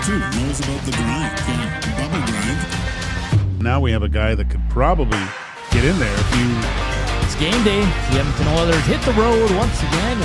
too. Knows about the grind. Yeah, bubble grind. Now we have a guy that could probably get in there if you... It's game day. The Edmonton Oilers hit the road once again.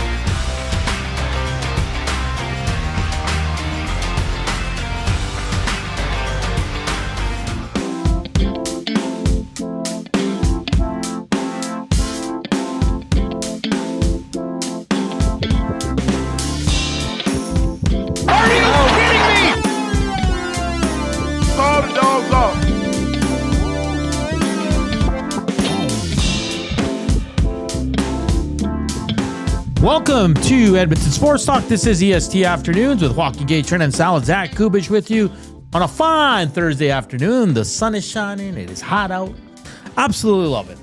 Welcome to Edmonton Sports Talk. This is EST Afternoons with Joaquin, Gage, Hernan, Salas, Zach Kubich with you on a fine Thursday afternoon. The sun is shining. It is hot out. Absolutely love it.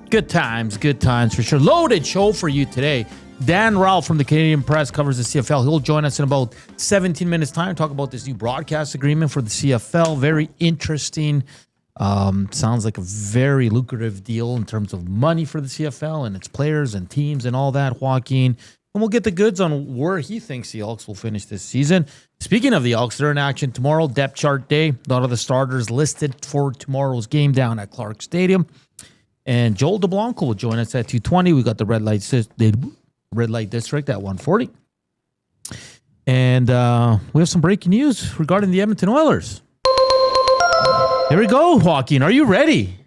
Good times for sure. Loaded show for you today. Dan Rowell from the Canadian Press covers the CFL. He'll join us in about 17 minutes time to talk about this new broadcast agreement for the CFL. Very interesting. Sounds like a very lucrative deal in terms of money for the CFL and its players and teams and all that, Joaquin. And we'll get the goods on where he thinks the Elks will finish this season. Speaking of the Elks, they're in action tomorrow, depth chart day. A lot of the starters listed for tomorrow's game down at Clarke Stadium. And Joel Dublanko will join us at 2:20. We got the red light district at 1:40. And we have some breaking news regarding the Edmonton Oilers. Here we go, Joaquin. Are you ready?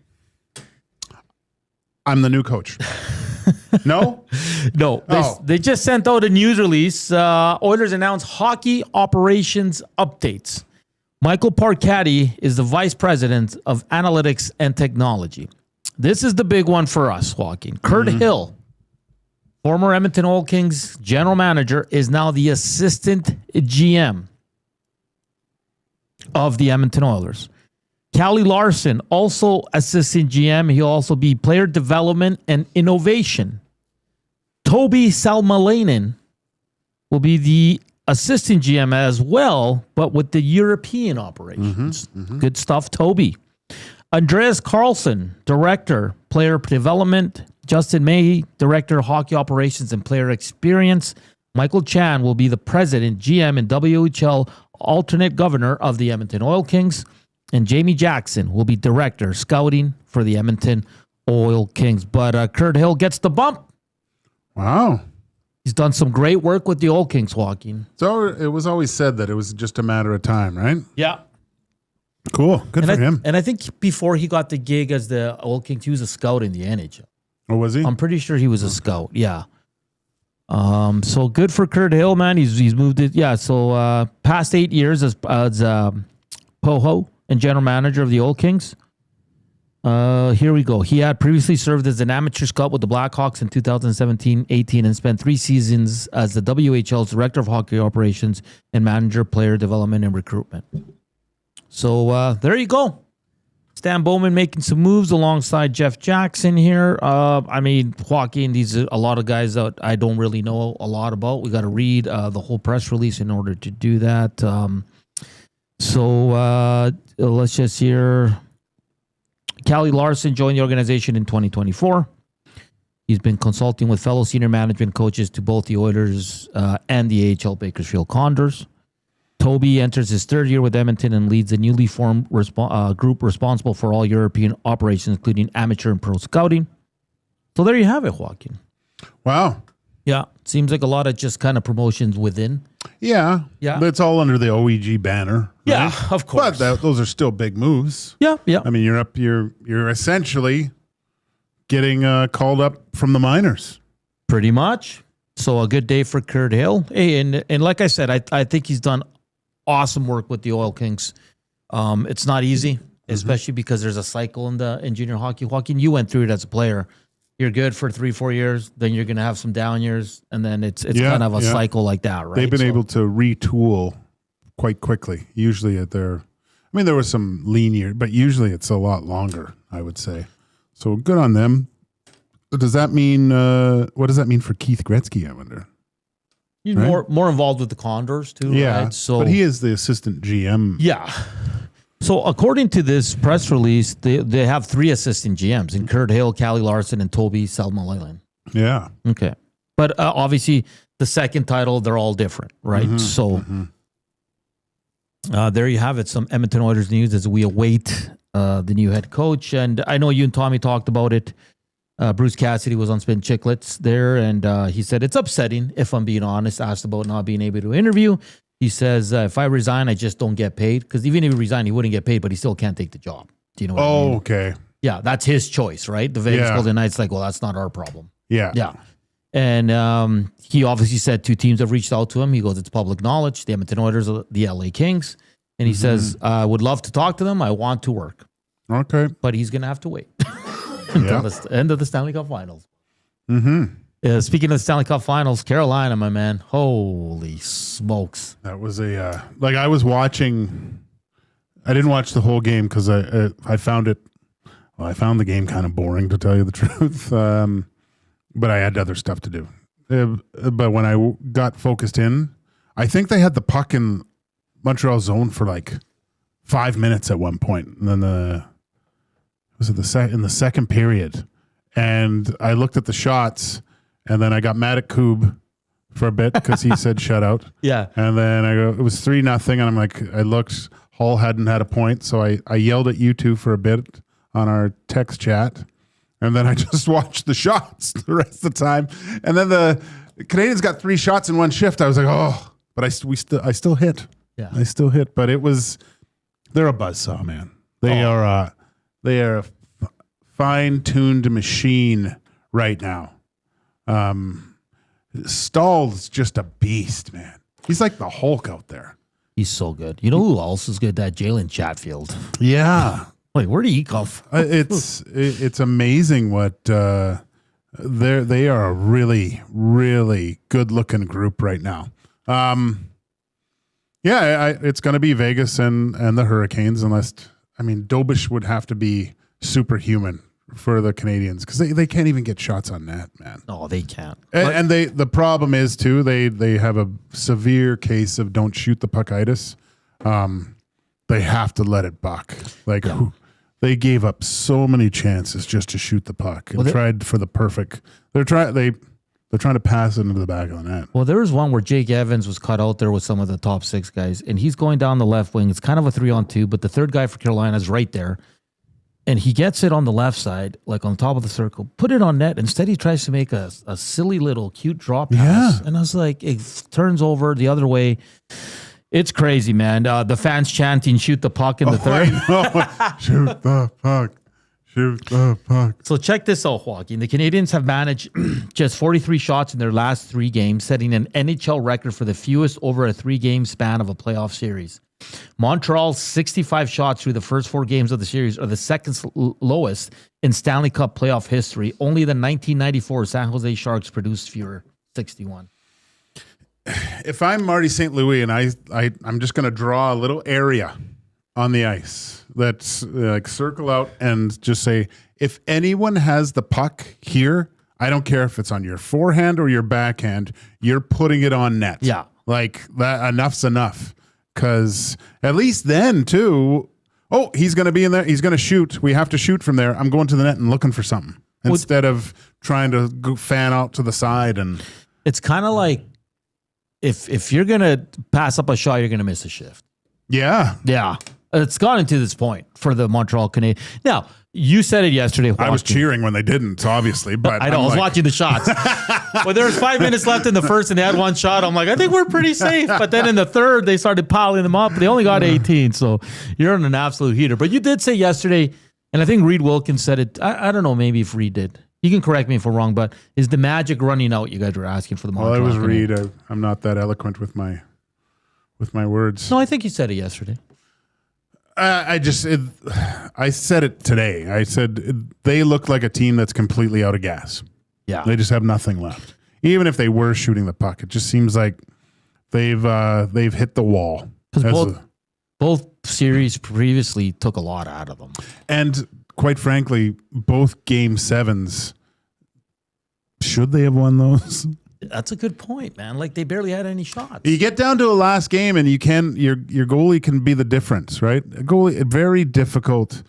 I'm the new coach. No? No. They just sent out a news release. Oilers announced hockey operations updates. Michael Parcati is the vice president of analytics and technology. This is the big one for us, Joaquin. Kurt Hill, former Edmonton Oil Kings general manager, is now the assistant GM of the Edmonton Oilers. Callie Larson, also assistant GM. He'll also be player development and innovation. Toby Salmalainen will be the assistant GM as well, but with the European operations. Good stuff, Toby. Andreas Carlson, director, player development. Justin Mahey, director, hockey operations and player experience. Michael Chan will be the president, GM, and WHL alternate governor of the Edmonton Oil Kings. And Jamie Jackson will be director, scouting for the Edmonton Oil Kings. But Kurt Hill gets the bump. Wow. He's done some great work with the Oil Kings, Joaquin. So it was always said that it was just a matter of time, right? Yeah. Cool. Good for him. And I think before he got the gig as the Oil Kings, he was a scout in the NHL. Oh, was he? I'm pretty sure he was a scout. Yeah. So good for Kurt Hill, man. He's moved it. Yeah. So past 8 years as Poho and general manager of the Oil Kings. Here we go. He had previously served as an amateur scout with the Blackhawks in 2017-18 and spent 3 seasons as the WHL's director of hockey operations and manager, player development, and recruitment. So there you go. Stan Bowman making some moves alongside Jeff Jackson here. I mean, Joaquin, these are a lot of guys that I don't really know a lot about. We got to read the whole press release in order to do that. So let's just hear. Callie Larson joined the organization in 2024. He's been consulting with fellow senior management coaches to both the Oilers and the AHL Bakersfield Condors. Toby enters his 3rd year with Edmonton and leads a newly formed group responsible for all European operations, including amateur and pro scouting. So there you have it, Joaquin. Wow. Yeah, seems like a lot of just kind of promotions within. Yeah. But it's all under the OEG banner. Right? Yeah, of course. But those are still big moves. Yeah. I mean, you're essentially getting called up from the minors. Pretty much. So a good day for Kurt Hill. Hey, and like I said, I think he's done awesome work with the Oil Kings. It's not easy, especially because there's a cycle in junior hockey. Joaquin, you went through it as a player. You're good for 3-4 years, then you're going to have some down years, and then it's kind of a cycle like that, right? They've been able to retool quite quickly. Usually there was some lean year, but usually it's a lot longer, I would say. So good on them. Does that mean what does that mean for Keith Gretzky, I wonder? He's more involved with the Condors too, right? So, but he is the assistant GM. Yeah. So according to this press release, they have 3 assistant GMs in Kurt Hill, Callie Larson, and Toby Salmalainen. Yeah. Okay. But obviously the second title, they're all different, right? So There you have it. Some Edmonton Oilers news as we await the new head coach. And I know you and Tommy talked about it. Bruce Cassidy was on Spin Chicklets there, and he said it's upsetting, if I'm being honest, asked about not being able to interview. He says, if I resign, I just don't get paid. Because even if he resigned, he wouldn't get paid, but he still can't take the job. Do you know what I mean? Okay. Yeah, that's his choice, right? The Vegas Golden Knights like, well, that's not our problem. Yeah. Yeah. And he obviously said 2 teams have reached out to him. He goes, it's public knowledge, the Edmonton Oilers, the LA Kings. And he says, I would love to talk to them. I want to work. Okay. But he's going to have to wait until the end of the Stanley Cup Finals. Speaking of the Stanley Cup Finals, Carolina, my man, holy smokes. That was I was watching, I didn't watch the whole game because I found the game kind of boring, to tell you the truth. But I had other stuff to do. But when I got focused in, I think they had the puck in Montreal zone for like 5 minutes at one point. And then in the second period. And I looked at the shots, and then I got mad at Koob for a bit because he said shutout. Yeah. And then I go, it was 3-0, and I'm like, I looked, Hull hadn't had a point, so I yelled at you two for a bit on our text chat. And then I just watched the shots the rest of the time. And then the Canadians got 3 shots in one shift. I was like, oh, but I still hit. Yeah. I still hit. But they're a buzzsaw, man. They are a fine-tuned machine right now. Stahl's just a beast, man. He's like the Hulk out there. He's so good. You know who else is good? That Jalen Chatfield. Yeah. Wait, where did he come from? It's amazing what they are a really, really good-looking group right now. It's going to be Vegas and the Hurricanes, unless, Dobish would have to be superhuman for the Canadians because they can't even get shots on net, man. No, they can't. And the problem is too, they have a severe case of don't shoot the puckitis. They have to let it buck. They gave up so many chances just to shoot the puck and tried for the perfect. They're trying to pass it into the back of the net. Well, there was one where Jake Evans was cut out there with some of the top 6 guys, and he's going down the left wing. It's kind of a 3-on-2, but the third guy for Carolina is right there. And he gets it on the left side, like on top of the circle, put it on net. Instead, he tries to make a silly little cute drop pass. Yeah. And I was like, it turns over the other way. It's crazy, man. The fans chanting, shoot the puck in the third. Shoot the puck. Shoot the puck. So check this out, Joaquin. The Canadians have managed just 43 shots in their last 3 games, setting an NHL record for the fewest over a 3-game span of a playoff series. Montreal's 65 shots through the first 4 games of the series are the second lowest in Stanley Cup playoff history. Only the 1994 San Jose Sharks produced fewer, 61. If I'm Marty St. Louis and I'm just going to draw a little area on the ice that's circle out and just say, if anyone has the puck here, I don't care if it's on your forehand or your backhand, you're putting it on net. Yeah. Like that, enough's enough. Because at least then, too, he's going to be in there. He's going to shoot. We have to shoot from there. I'm going to the net and looking for something instead of trying to go fan out to the side. And it's kind of like if you're going to pass up a shot, you're going to miss a shift. Yeah. Yeah. It's gotten to this point for the Montreal Canadiens. Now, you said it yesterday. Joaquin. I was cheering when they didn't, obviously. But I know. I was watching the shots. Well, there was 5 minutes left in the first, and they had 1 shot. I'm like, I think we're pretty safe. But then in the third, they started piling them up. They only got 18, so you're on an absolute heater. But you did say yesterday, and I think Reed Wilkins said it. I don't know, maybe if Reed did. You can correct me if I'm wrong, but is the magic running out? You guys were asking for the Montreal. Well, I was Reed. I'm not that eloquent with my words. No, I think you said it yesterday. I said it today. I said they look like a team that's completely out of gas. Yeah. They just have nothing left. Even if they were shooting the puck, it just seems like they've hit the wall. Because both series previously took a lot out of them. And quite frankly, both game 7s, should they have won those? That's a good point, man. Like they barely had any shots. You get down to a last game, and your goalie can be the difference, right? A goalie, very difficult.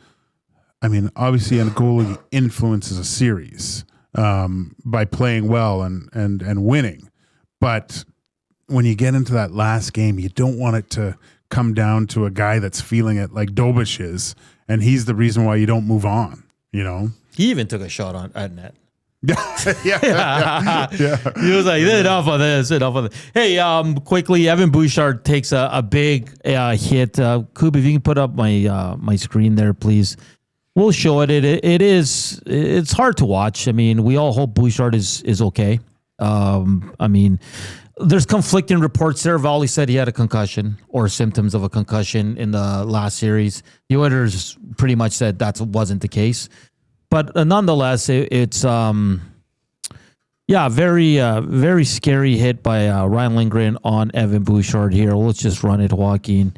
Obviously, a goalie influences a series by playing well and winning. But when you get into that last game, you don't want it to come down to a guy that's feeling it like Dobish is, and he's the reason why you don't move on, you know? He even took a shot at net. Yeah. He was like, enough of this. Hey, quickly, Evan Bouchard takes a big hit. Kub, if you can put up my screen there, please. We'll show it. It's hard to watch. I mean, we all hope Bouchard is okay. I mean, there's conflicting reports there. Volley said he had a concussion or symptoms of a concussion in the last series. The Oilers pretty much said that wasn't the case. But nonetheless, it's very scary hit by Ryan Lindgren on Evan Bouchard here. Let's just run it, Joaquin.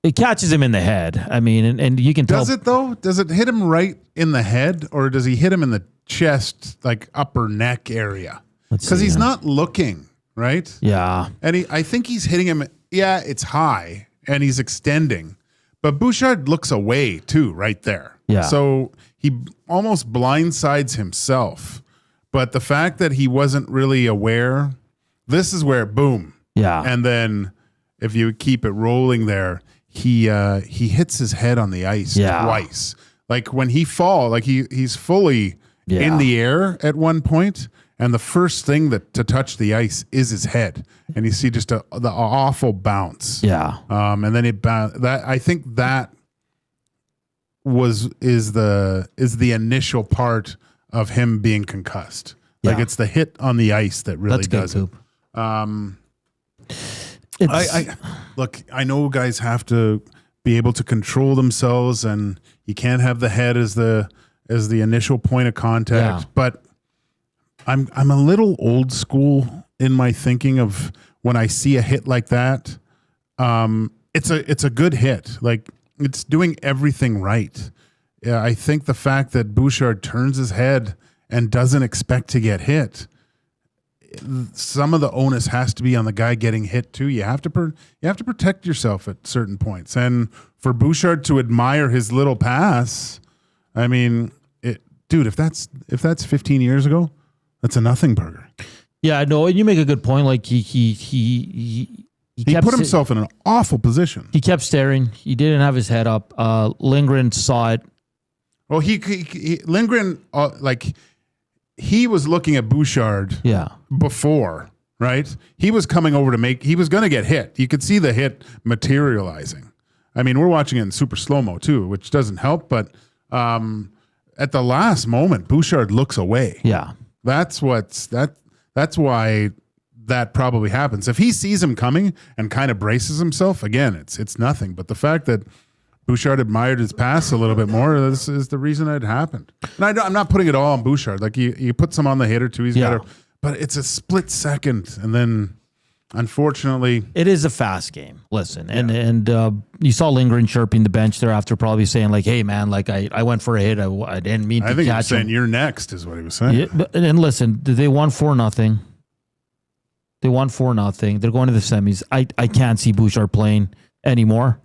It catches him in the head. I mean, and you can tell. Does it though? Does it hit him right in the head, or does he hit him in the chest, like upper neck area? Because he's not looking, right? Yeah. And I think he's hitting him. Yeah, it's high, and he's extending. But Bouchard looks away too, right there. Yeah. So he almost blindsides himself. But the fact that he wasn't really aware, this is where boom. Yeah. And then if you keep it rolling there, he hits his head on the ice twice. Like when he falls, like he's fully in the air at one point, and the first thing to touch the ice is his head, and you see just the awful bounce. Yeah. And then I think that is the initial part of him being concussed. Like it's the hit on the ice that really does it. I know guys have to be able to control themselves, and you can't have the head as the initial point of contact. Yeah. But I'm a little old school in my thinking of when I see a hit like that. It's a good hit. Like it's doing everything right. Yeah, I think the fact that Bouchard turns his head and doesn't expect to get hit, some of the onus has to be on the guy getting hit too. You have to protect yourself at certain points. And for Bouchard to admire his little pass, I mean, dude, if that's 15 years ago, that's a nothing burger. Yeah, no, and you make a good point. Like he put himself in an awful position. He kept staring. He didn't have his head up. Lindgren saw it. Well, Lindgren he was looking at Bouchard before, right? He was coming over he was going to get hit. You could see the hit materializing. I mean, we're watching it in super slow-mo too, which doesn't help, but at the last moment, Bouchard looks away. Yeah. That's why that probably happens. If he sees him coming and kind of braces himself, again, it's nothing. But the fact that Bouchard admired his pass a little bit more, this is the reason it happened. And I'm not putting it all on Bouchard. Like you put some on the hitter too. He's got to, but it's a split second, and then unfortunately, it is a fast game. Listen, and you saw Lindgren chirping the bench there after probably saying like, "Hey man, like I went for a hit. I didn't mean to catch him." I think he was saying you're next, is what he was saying. Yeah, and listen, they won 4-0. They won 4-0. They're going to the semis. I can't see Bouchard playing anymore.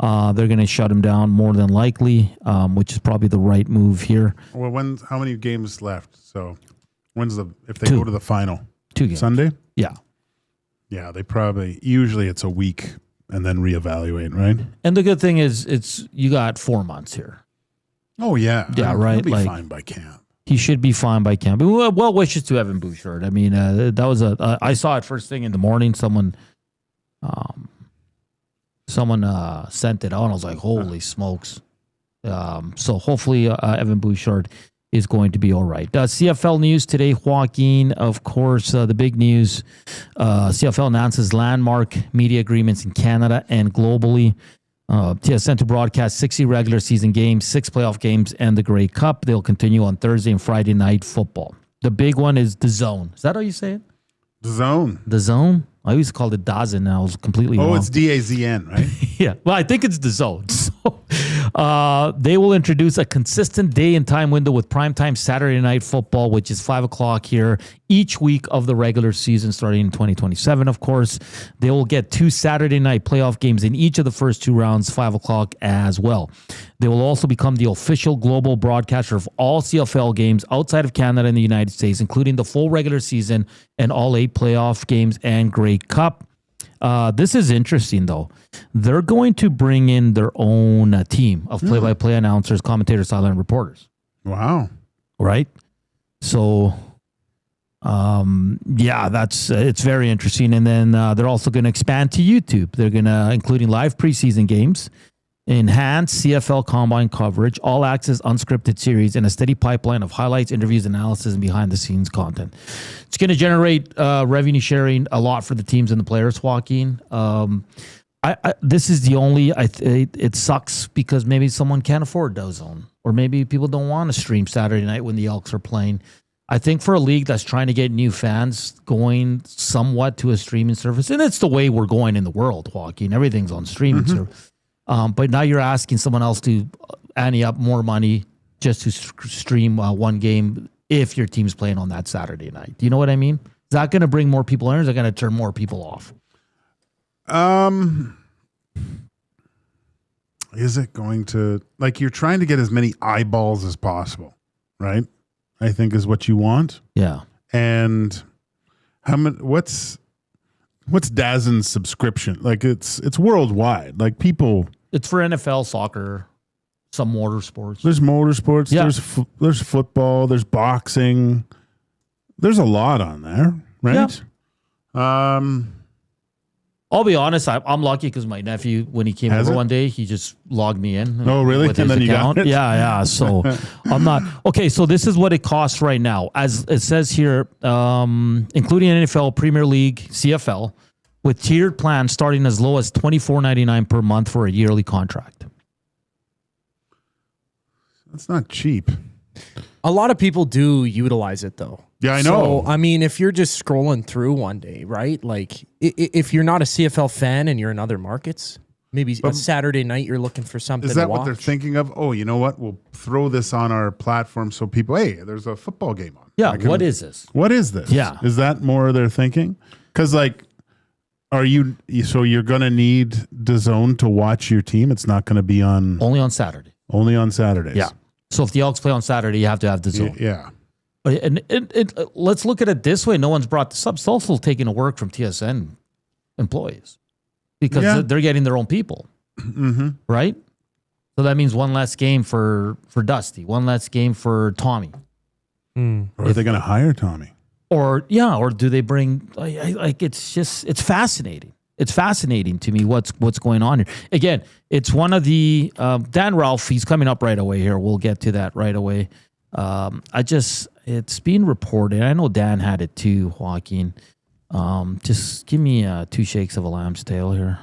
They're going to shut him down more than likely, which is probably the right move here. Well, how many games left? So if they 2. go to the final? 2 games. Sunday? Yeah. Yeah, usually it's a week and then reevaluate, right? And the good thing is you got 4 months here. Oh, yeah. Yeah, right. He'll be fine by camp. He should be fine by camp. Well wishes to Evan Bouchard. I mean, that was I saw it first thing in the morning. Someone sent it out, and I was like, holy smokes. So hopefully Evan Bouchard is going to be all right. CFL news today, Joaquin, of course, the big news. CFL announces landmark media agreements in Canada and globally. TSN to broadcast 60 regular season games, 6 playoff games, and the Grey Cup. They'll continue on Thursday and Friday night football. The big one is DAZN. Is that how you say it? DAZN. DAZN? I used to call it DAZN. I was completely wrong. Oh, it's DAZN, right? Yeah. Well, I think it's DAZN. So, they will introduce a consistent day and time window with primetime Saturday night football, which is 5 o'clock here each week of the regular season starting in 2027, of course. They will get 2 Saturday night playoff games in each of the first 2 rounds, 5 o'clock as well. They will also become the official global broadcaster of all CFL games outside of Canada and the United States, including the full regular season and all 8 playoff games and Grey Cup. This is interesting, though. They're going to bring in their own team of play-by-play announcers, commentators, sideline reporters. Wow. Right? So, it's very interesting. And then they're also going to expand to YouTube. They're going to, including live preseason games, enhanced CFL combine coverage, all access unscripted series, and a steady pipeline of highlights, interviews, analysis, and behind the scenes content. It's going to generate revenue sharing a lot for the teams and the players, Joaquin. This is the only, it sucks because maybe someone can't afford DAZN, or maybe people don't want to stream Saturday night when the Elks are playing. I think for a league that's trying to get new fans going somewhat to a streaming service, and it's the way we're going in the world, Joaquin. Everything's on streaming service. But now you're asking someone else to ante up more money just to stream one game if your team's playing on that Saturday night. Do you know what I mean? Is that going to bring more people in, or is it going to turn more people off? Is it going to, like, you're trying to get as many eyeballs as possible, right? I think is what you want. Yeah. And how many? What's DAZN's subscription? Like, it's worldwide. Like, people. It's for NFL, soccer, some motorsports. There's motorsports. Yeah. There's football. There's boxing. There's a lot on there, right? Yeah. I'll be honest. I'm lucky because my nephew, when he came over one day, he just logged me in. Oh, really? With And his then account. you got it? Yeah. So I'm not okay. So this is what it costs right now, as it says here, including NFL, Premier League, CFL, with tiered plans starting as low as $24.99 per month for a yearly contract. That's not cheap. A lot of people do utilize it, though. Yeah, I know. So, I mean, if you're just scrolling through one day, right? Like, if you're not a CFL fan and you're in other markets, maybe a Saturday night you're looking for something Is that to watch. what they're thinking of? Oh, you know what? We'll throw this on our platform so people, hey, there's a football game on. Yeah. What is this? What is this? Yeah. Is that more their thinking? Because, like, so you're going to need DAZN to watch your team? It's not going to be on... Only on Saturday. Only on Saturdays. Yeah. So if the Elks play on Saturday, you have to have DAZN. Yeah. And let's look at it this way. No one's brought this up. It's also taking a work from TSN employees because they're getting their own people, right? So that means one less game for Dusty, one less game for Tommy. Or are they going to hire Tommy? Or do they bring? Like it's fascinating. It's fascinating to me what's going on here. Again, it's one of the Dan Ralph. He's coming up right away here. We'll get to that right away. It's being reported. I know Dan had it too, Joaquin. Just give me 2 shakes of a lamb's tail here.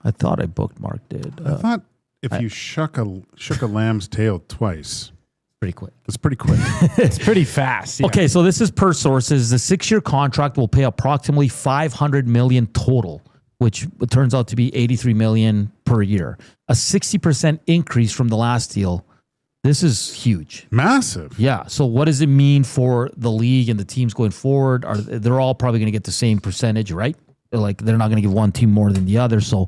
I thought I bookmarked it. I thought if you shook a lamb's tail twice, pretty quick. it's pretty quick. It's pretty fast. Yeah. Okay, so this is per sources. The 6-year contract will pay approximately $500 million total, which turns out to be $83 million per year, a 60% increase from the last deal. This is huge. Massive. Yeah. So what does it mean for the league and the teams going forward? They're all probably going to get the same percentage, right? Like they're not going to give one team more than the other. So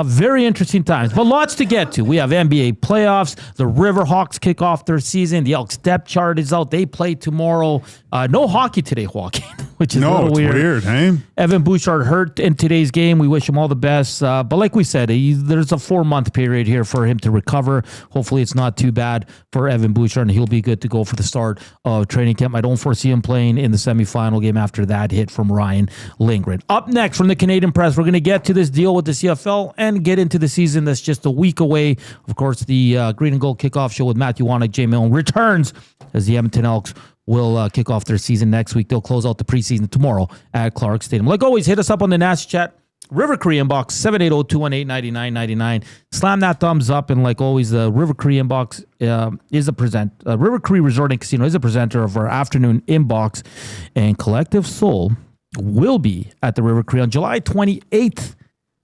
very interesting times, but lots to get to. We have NBA playoffs. The Riverhawks kick off their season. The Elks depth chart is out. They play tomorrow. No hockey today, Joaquin, which is a little weird. Hey? Evan Bouchard hurt in today's game. We wish him all the best. But like we said, there's a 4-month period here for him to recover. Hopefully it's not too bad for Evan Bouchard, and he'll be good to go for the start of training camp. I don't foresee him playing in the semifinal game after that hit from Ryan Lindgren. Up next from the Canadian Press, we're going to get to this deal with the CFL and get into the season that's just a week away. Of course, the Green and Gold kickoff show with Matthew Wannick, Jay Milne returns as the Edmonton Elks will kick off their season next week. They'll close out the preseason tomorrow at Clarke Stadium. Like always, hit us up on the Noticias chat. River Cree inbox, 780-218-9999. Slam that thumbs up. And like always, the River Cree inbox River Cree Resort and Casino is a presenter of our afternoon inbox. And Collective Soul will be at the River Cree on July 28th.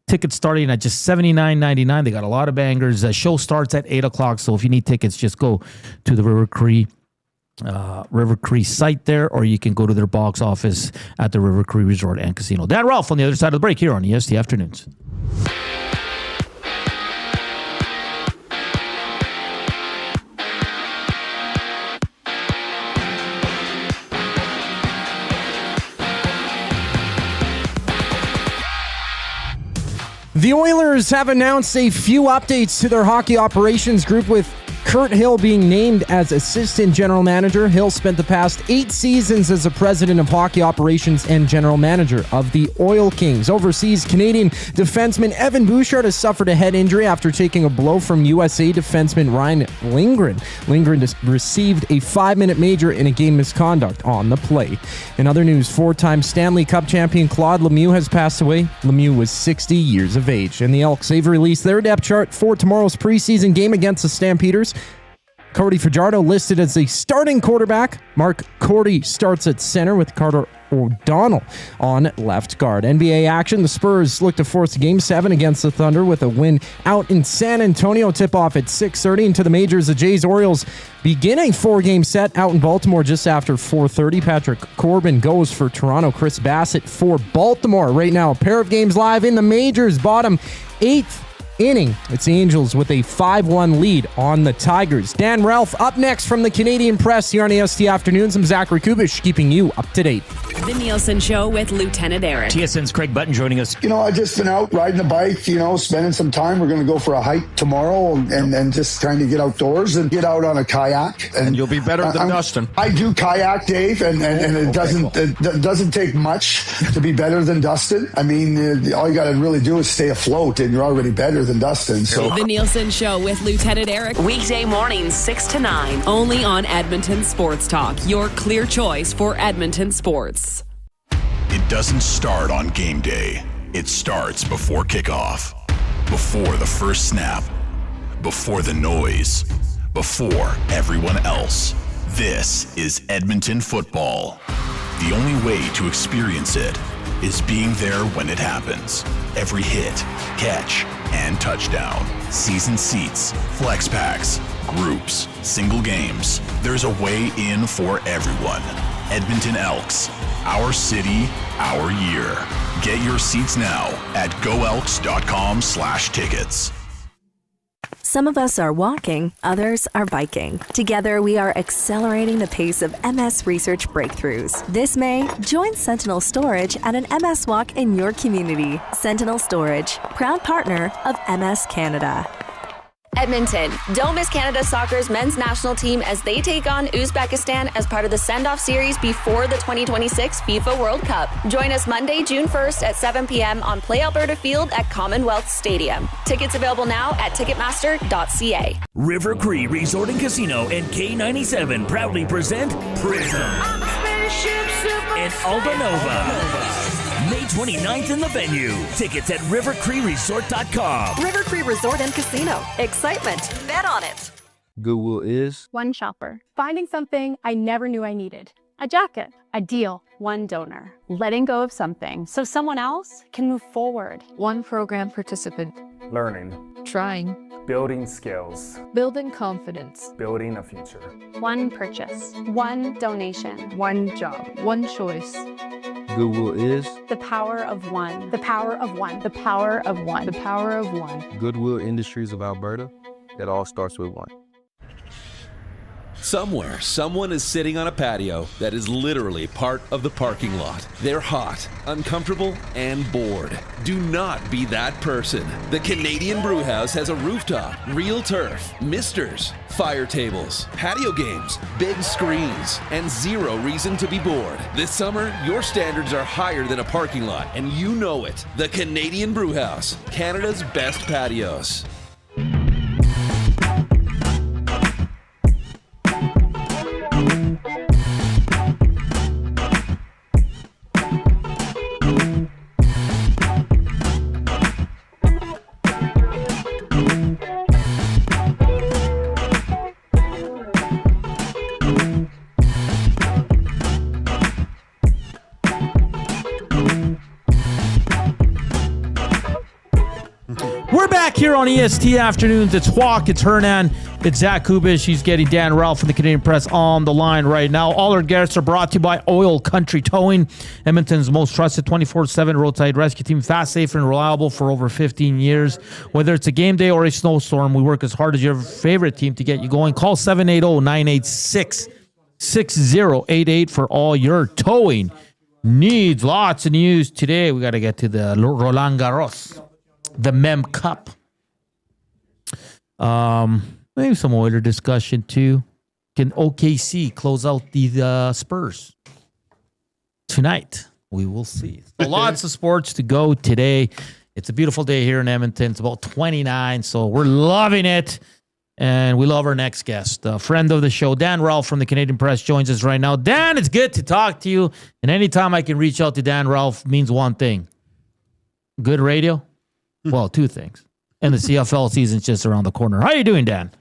Tickets starting at just $79.99. They got a lot of bangers. The show starts at 8 o'clock. So if you need tickets, just go to the River Cree site there, or you can go to their box office at the River Cree Resort and Casino. Dan Ralph on the other side of the break here on EST Afternoons. The Oilers have announced a few updates to their hockey operations group, with Kurt Hill being named as assistant general manager. Hill spent the past 8 seasons as the president of hockey operations and general manager of the Oil Kings. Overseas, Canadian defenseman Evan Bouchard has suffered a head injury after taking a blow from USA defenseman Ryan Lindgren. Lindgren received a 5-minute major in a game misconduct on the play. In other news, 4-time Stanley Cup champion Claude Lemieux has passed away. Lemieux was 60 years of age. And the Elks, they've released their depth chart for tomorrow's preseason game against the Stampeders. Cody Fajardo listed as the starting quarterback. Mark Cordy starts at center with Carter O'Donnell on left guard. NBA action, the Spurs look to force Game 7 against the Thunder with a win out in San Antonio. Tip-off at 6:30. Into the majors, the Jays-Orioles begin a 4-game set out in Baltimore just after 4:30. Patrick Corbin goes for Toronto. Chris Bassett for Baltimore. Right now, a pair of games live in the majors. Bottom 8th inning. It's the Angels with a 5-1 lead on the Tigers. Dan Ralph up next from the Canadian Press here on EST Afternoons. I'm Zachary Kubish, keeping you up to date. The Nielsen Show with Lieutenant Eric. TSN's Craig Button joining us. I've just been out riding the bike, spending some time. We're going to go for a hike tomorrow and just trying to get outdoors and get out on a kayak. And you'll be better than Dustin. I do kayak, Dave, and it doesn't take much to be better than Dustin. I mean, all you got to really do is stay afloat, and you're already better than Dustin. So The Nielsen Show with Lieutenant Eric. Weekday mornings 6 to 9. Only on Edmonton Sports Talk. Your clear choice for Edmonton sports. It doesn't start on game day. It starts before kickoff, before the first snap, before the noise, before everyone else. This is Edmonton football. The only way to experience it is being there when it happens. Every hit, catch, and touchdown. Season seats, flex packs, groups, single games. There's a way in for everyone. Edmonton Elks. Our city, our year. Get your seats now at goelks.com/tickets. Some of us are walking, others are biking. Together, we are accelerating the pace of MS research breakthroughs. This May, join Sentinel Storage at an MS Walk in your community. Sentinel Storage, proud partner of MS Canada. Edmonton, don't miss Canada Soccer's men's national team as they take on Uzbekistan as part of the send-off series before the 2026 FIFA World Cup. Join us Monday, June 1st at 7 p.m. on Play Alberta Field at Commonwealth Stadium. Tickets available now at Ticketmaster.ca. River Cree Resort and Casino and K97 proudly present Prism and Aldanova. May 29th in the venue. Tickets at rivercreeresort.com. River Cree Resort and Casino. Excitement. Bet on it. Goodwill is one shopper, finding something I never knew I needed. A jacket, a deal, one donor, letting go of something so someone else can move forward. One program participant, learning, trying, building skills, building confidence, building a future. One purchase, one donation, one job, one choice. Goodwill is the power of one, the power of one, the power of one, the power of one. Goodwill Industries of Alberta. It all starts with one. Somewhere, someone is sitting on a patio that is literally part of the parking lot. They're hot, uncomfortable, and bored. Do not be that person. The Canadian Brewhouse has a rooftop, real turf, misters, fire tables, patio games, big screens, and zero reason to be bored. This summer, your standards are higher than a parking lot, and you know it. The Canadian Brewhouse, Canada's best patios. We're back here on EST Afternoons. It's Hawk, it's Hernan, it's Zach Kubish. He's getting Dan Ralph from the Canadian Press on the line right now. All our guests are brought to you by Oil Country Towing, Edmonton's most trusted 24/7 roadside rescue team, fast, safe, and reliable for over 15 years. Whether it's a game day or a snowstorm, we work as hard as your favorite team to get you going. Call 780-986-6088 for all your towing needs. Lots of news today. We got to get to the Roland Garros. the Mem Cup. Maybe some Oiler discussion too. Can OKC close out the Spurs tonight? We will see. So lots of sports to go today. It's a beautiful day here in Edmonton. It's about 29, so we're loving it. And we love our next guest. A friend of the show, Dan Ralph from the Canadian Press, joins us right now. Dan, it's good to talk to you. And anytime I can reach out to Dan Ralph means one thing. Good radio? Well, two things. And the CFL season's just around the corner. How are you doing, Dan?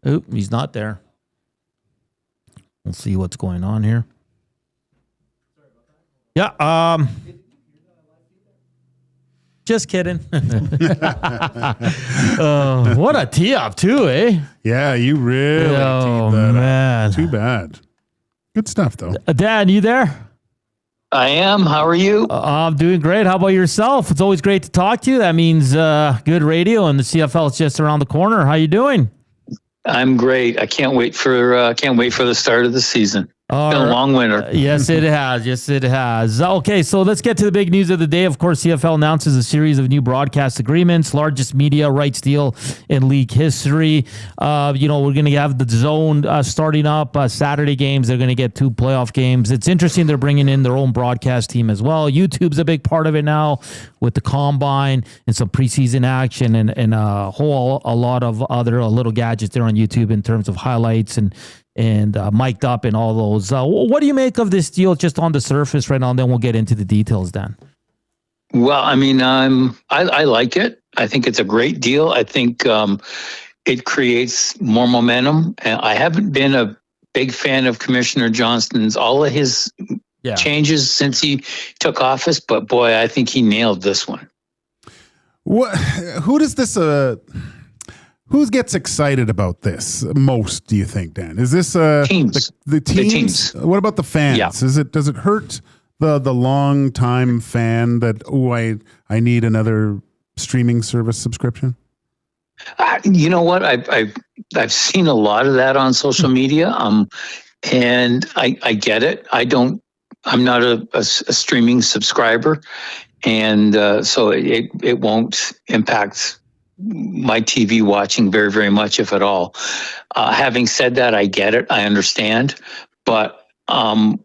Oop, he's not there. We'll see what's going on here. Yeah, just kidding. What a tee up too, eh? Yeah, you really teed that man. Up. Too bad. Good stuff, though. Dan, you there? I am. How are you? I'm doing great. How about yourself? It's always great to talk to you. That means good radio, and the CFL is just around the corner. How you doing? I'm great. I can't wait for the start of the season. It's been a long winter. Yes, it has. Yes, it has. Okay, so let's get to the big news of the day. Of course, CFL announces a series of new broadcast agreements, largest media rights deal in league history. We're going to have the DAZN starting up Saturday games. They're going to get 2 playoff games. It's interesting they're bringing in their own broadcast team as well. YouTube's a big part of it now with the combine and some preseason action and a lot of other little gadgets there on YouTube in terms of highlights and mic'd up and all those. What do you make of this deal just on the surface right now? And then we'll get into the details, Dan. Well, I mean, I like it. I think it's a great deal. I think it creates more momentum. I haven't been a big fan of Commissioner Johnston's, all of his changes since he took office, but boy, I think he nailed this one. Who does this... Who gets excited about this most, do you think, Dan? Is this teams. The teams? What about the fans? Yeah. Does it hurt the long time fan that I need another streaming service subscription? You know what? I've seen a lot of that on social media. And I get it. I'm not a streaming subscriber, and so it won't impact my TV watching very, very much, if at all. Having said that, I get it. I understand. But I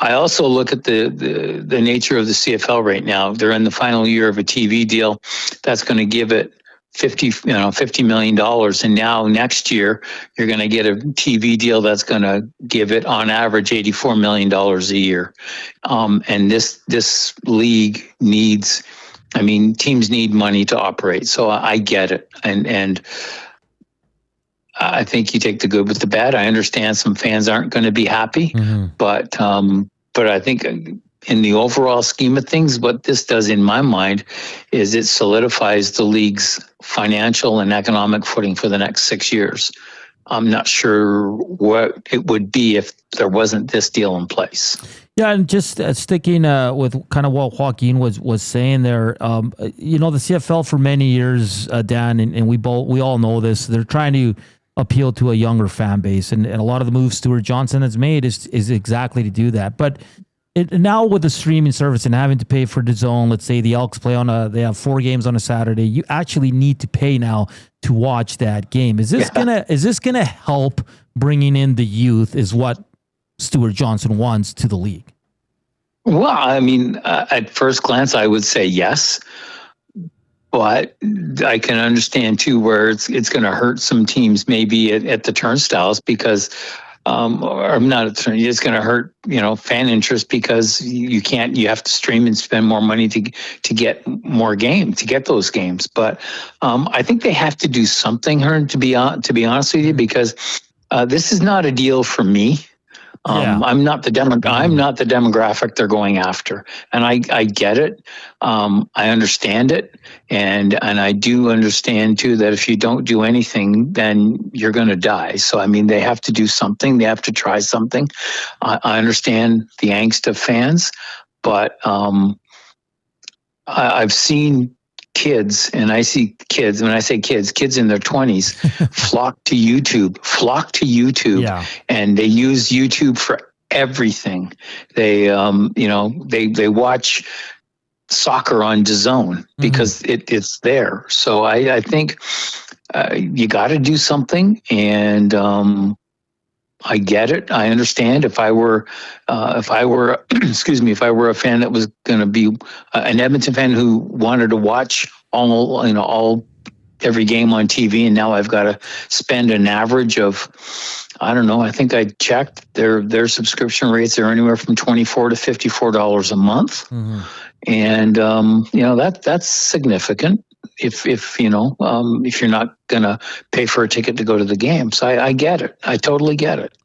also look at the nature of the CFL right now. They're in the final year of a TV deal that's going to give it $50 million. And now next year, you're going to get a TV deal that's going to give it on average $84 million a year. And this league needs... teams need money to operate, so I get it, and I think you take the good with the bad. I understand some fans aren't going to be happy, but I think in the overall scheme of things, what this does in my mind is it solidifies the league's financial and economic footing for the next 6 years. I'm not sure what it would be if there wasn't this deal in place. Yeah, and just sticking with kind of what Joaquin was saying there, the CFL for many years, Dan, and we all know this, they're trying to appeal to a younger fan base, and a lot of the moves Stuart Johnson has made is exactly to do that. But now with the streaming service and having to pay for DAZN, let's say the Elks play they have 4 games on a Saturday, you actually need to pay now to watch that game. Is this gonna help bringing in the youth? Is what Stuart Johnson wants to the league? Well, I mean, at first glance, I would say yes, but I can understand too where it's going to hurt some teams maybe at the turnstiles because, or not at the turn, it's going to hurt fan interest because you have to stream and spend more money to get more to get those games. But I think they have to do something, Hernan, to be honest with you, because this is not a deal for me. I'm not the demographic they're going after, and I get it. I understand it, and I do understand too that if you don't do anything, then you're going to die. So I mean, they have to do something. They have to try something. I understand the angst of fans, but I've seen kids, and I see kids, when I say kids in their 20s flock to YouTube, and they use YouTube for everything. They they watch soccer on DAZN because it's there. So I think you got to do something, and I get it. I understand. If I were excuse me, if I were a fan that was going to be an Edmonton fan who wanted to watch all every game on TV, and now I've got to spend an average of, I don't know, I think I checked their subscription rates are anywhere from $24 to $54 a month. And that's significant if you're not going to pay for a ticket to go to the game. So I get it. I totally get it.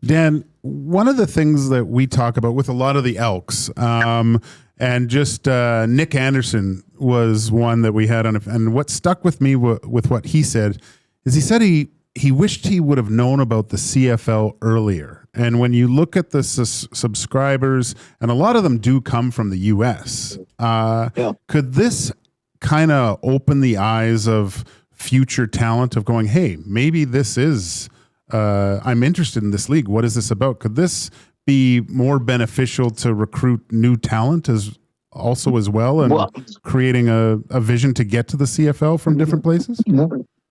Dan, one of the things that we talk about with a lot of the Elks, and just Nick Anderson was one that we had on, and what stuck with me with what he said is he wished he would have known about the CFL earlier. And when you look at the subscribers, and a lot of them do come from the U.S., could this kind of open the eyes of future talent of going, hey, maybe this is, I'm interested in this league. What is this about? Could this be more beneficial to recruit new talent as well, and creating a vision to get to the CFL from different places?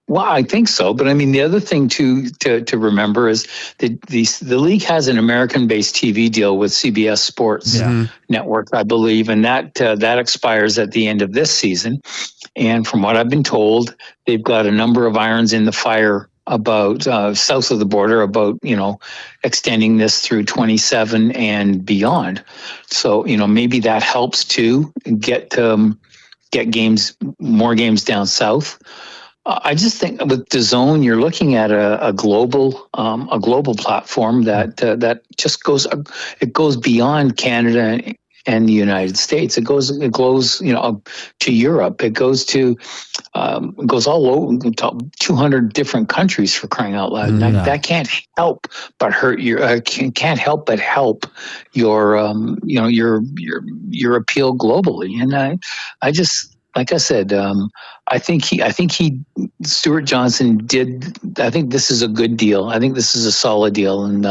Well, I think so. But I mean, the other thing to remember is that the league has an American-based TV deal with CBS Sports Network, I believe, and that expires at the end of this season. And from what I've been told, they've got a number of irons in the fire about south of the border about extending this through 27 and beyond. So maybe that helps to get more games down south. I just think with DAZN, you're looking at a global platform that just goes beyond Canada and the United States. It goes to Europe. It goes all over 200 different countries, for crying out loud. That can't help but hurt can't help but help your appeal globally. And I just, like I said, I think Stuart Johnson did. I think this is a good deal. I think this is a solid deal, and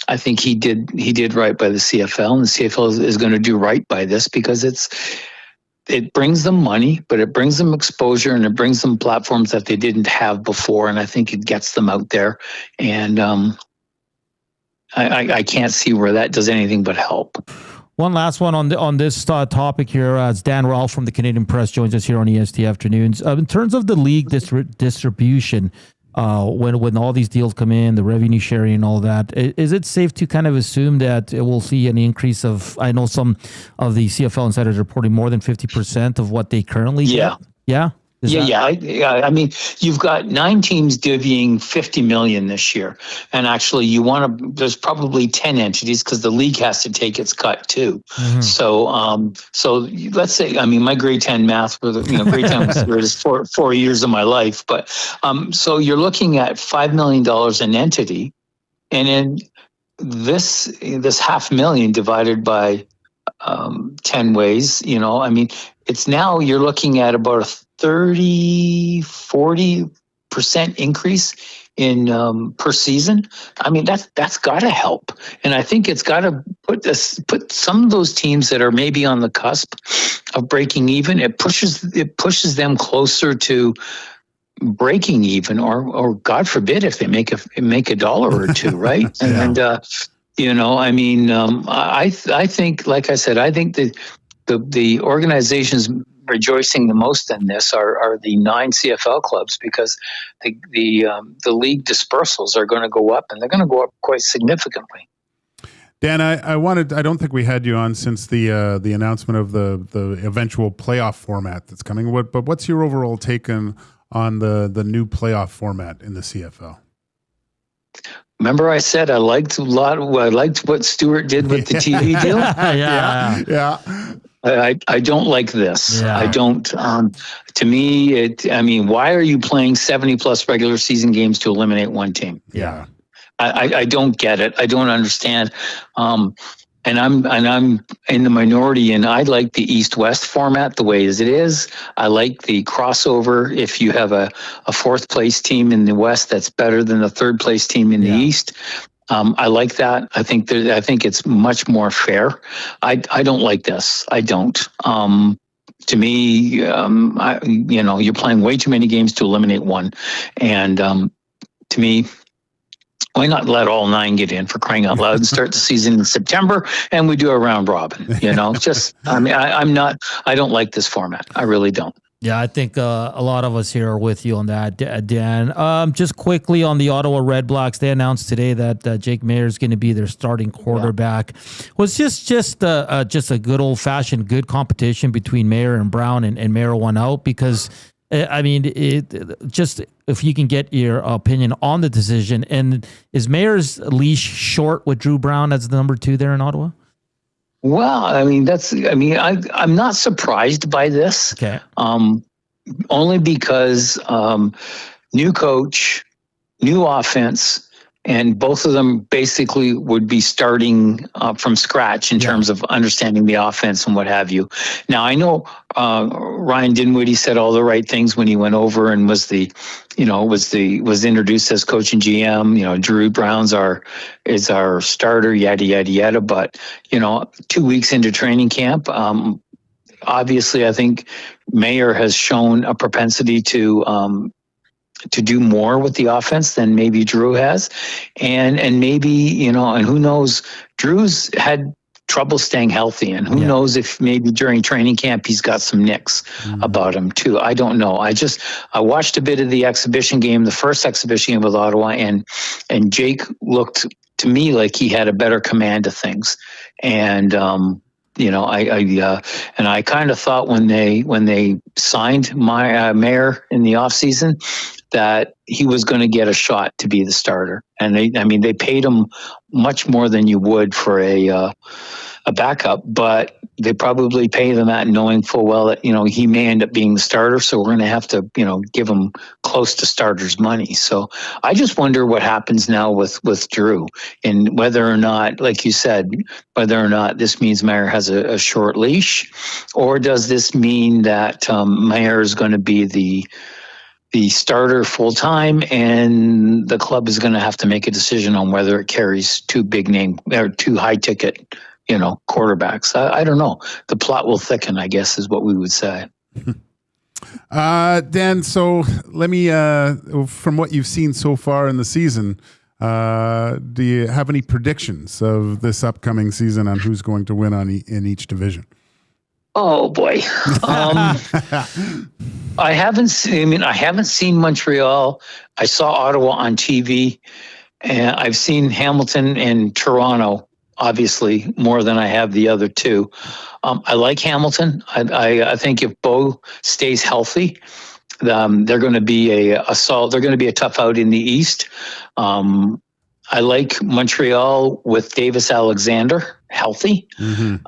I think he did right by the CFL, and the CFL is going to do right by this because it brings them money, but it brings them exposure, and it brings them platforms that they didn't have before, and I think it gets them out there. And I can't see where that does anything but help. One last one on this topic here. It's Dan Rolfe from the Canadian Press joins us here on EST Afternoons. In terms of the league distribution, when all these deals come in, the revenue sharing and all that, is it safe to kind of assume that it will see an increase of, I know some of the CFL insiders reporting more than 50% of what they currently get? Yeah? I mean, you've got 9 teams divvying $50 million this year, and actually, there's probably 10 entities because the league has to take its cut too. So let's say, I mean, my grade 10 math, grade 10 was the greatest 4 years of my life, but so you're looking at $5 million an entity, and in this $500,000 divided by 10 ways, I mean, it's now you're looking at about a 30-40% increase in per season. I mean, that's got to help, and I think it's got to put some of those teams that are maybe on the cusp of breaking even. It pushes them closer to breaking even, or God forbid if they make a dollar or two, right? And I mean, I think, like I said, I think the organizations rejoicing the most in this are the 9 CFL clubs, because the league dispersals are going to go up, and they're going to go up quite significantly. Dan, I don't think we had you on since the announcement of the eventual playoff format that's coming. But what's your overall take on the new playoff format in the CFL? Remember, I said I liked what Stuart did with the TV deal. Yeah. I don't like this. Yeah. I don't. To me, I mean, why are you playing 70+ regular season games to eliminate one team? Yeah. I don't get it. I don't understand. And I'm in the minority, and I like the East-West format the way as it is. I like the crossover. If you have a 4th place team in the West that's better than the 3rd place team in the East, I like that. I think it's much more fair. I don't like this. I don't. To me, you're playing way too many games to eliminate one, and to me, why not let all 9 get in, for crying out loud, and start the season in September, and we do a round robin? I don't like this format. I really don't. Yeah, I think a lot of us here are with you on that, Dan. Just quickly on the Ottawa Red Blacks, they announced today that Jake Maier is going to be their starting quarterback. Was just a good old fashioned good competition between Maier and Brown, and Maier won out because. Just if you can get your opinion on the decision, and is Mayor's leash short with Drew Brown as the number 2 there in Ottawa? Well, I'm not surprised by this. Okay. Only because new coach, new offense, and both of them basically would be starting from scratch in terms of understanding the offense and what have you. Now, I know Ryan Dinwiddie said all the right things when he went over and was introduced as coach and GM. Drew Brown's is our starter, yada yada yada. But 2 weeks into training camp, obviously, I think Maier has shown a propensity to do more with the offense than maybe Drew has. And maybe, and who knows, Drew's had trouble staying healthy, and who knows if maybe during training camp he's got some nicks about him too. I don't know. I watched a bit of the exhibition game, the first exhibition game with Ottawa, and Jake looked to me like he had a better command of things. And, I kind of thought when they signed Maier in the offseason that he was going to get a shot to be the starter. And they paid him much more than you would for a backup, but they probably pay them that knowing full well that, he may end up being the starter. So we're going to have to, give him close to starter's money. So I just wonder what happens now with Drew, and whether or not, like you said, whether or not this means Maier has a short leash, or does this mean that Maier is going to be the starter full time, and the club is going to have to make a decision on whether it carries 2 big name or 2 high ticket, quarterbacks. I don't know. The plot will thicken, I guess, is what we would say. Dan, so let me, from what you've seen so far in the season, do you have any predictions of this upcoming season on who's going to win in each division? Oh boy. I haven't seen Montreal. I saw Ottawa on TV, and I've seen Hamilton and Toronto, obviously, more than I have the other 2. I like Hamilton. I think if Bo stays healthy, they're going to be they're going to be a tough out in the East. I like Montreal with Davis Alexander healthy.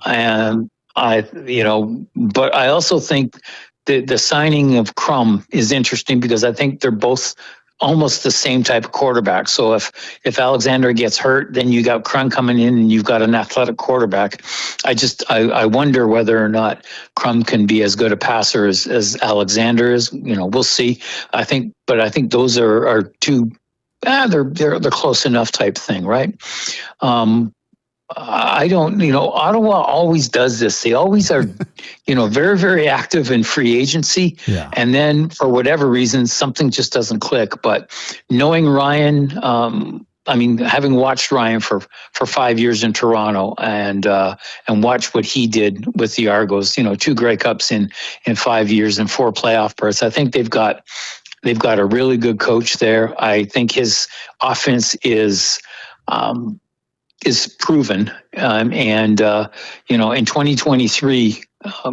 And but I also think the signing of Crum is interesting because I think they're both almost the same type of quarterback. So if Alexander gets hurt, then you got Crum coming in and you've got an athletic quarterback. I wonder whether or not Crum can be as good a passer as Alexander is. We'll see. I think those are 2. They're close enough type thing, right? I don't, Ottawa always does this. They always are, very, very active in free agency. Yeah. And then for whatever reason, something just doesn't click. But knowing Ryan, having watched Ryan for 5 years in Toronto and watch what he did with the Argos, 2 Grey Cups in 5 years and 4 playoff berths. I think they've got a really good coach there. I think his offense is proven. In 2023,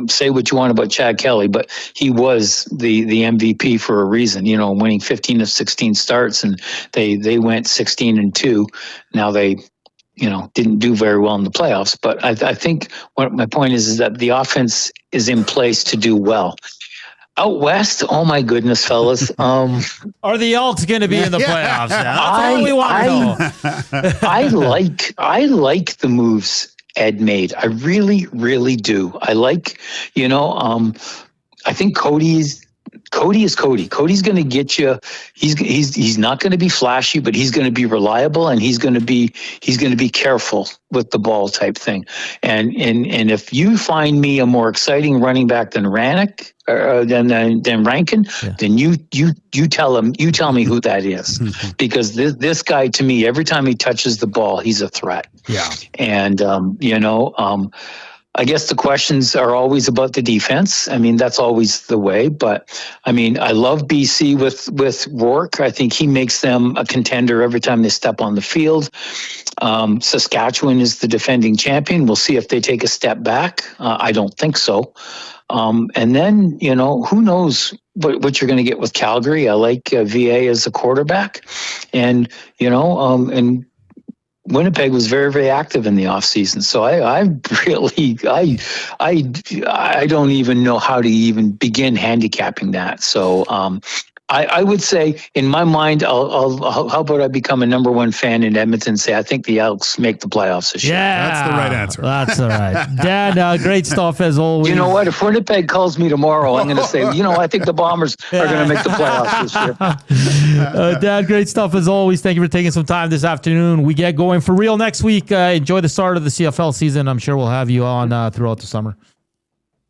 say what you want about Chad Kelly, but he was the MVP for a reason, winning 15 of 16 starts, and they went 16-2. Now they, didn't do very well in the playoffs, but I think what my point is that the offense is in place to do well. Out west, oh my goodness, fellas! Are the Elks going to be in the playoffs? That's all we want to know. I like the moves Ed made. I really, really do. I like, I think Cody's Cody is Cody. Cody's going to get you. He's not going to be flashy, but he's going to be reliable, and he's going to be careful with the ball type thing. And if you find me a more exciting running back than Rankin, then you tell me who that is, because this guy, to me, every time he touches the ball, he's a threat. Yeah. And I guess the questions are always about the defense. I mean, that's always the way. But, I mean, I love BC with Rourke. I think he makes them a contender every time they step on the field. Saskatchewan is the defending champion. We'll see if they take a step back. I don't think so. And then, who knows what you're going to get with Calgary. I like VA as a quarterback. And, and Winnipeg was very, very active in the offseason. So I don't even know how to even begin handicapping that. So I would say, in my mind, how about I become a number one fan in Edmonton and say, I think the Elks make the playoffs this year. Yeah. That's the right answer. That's all right. Dan, great stuff as always. You know what? If Winnipeg calls me tomorrow, I'm going to say, I think the Bombers are going to make the playoffs this year. Dan, great stuff as always. Thank you for taking some time this afternoon. We get going for real next week. Enjoy the start of the CFL season. I'm sure we'll have you on throughout the summer.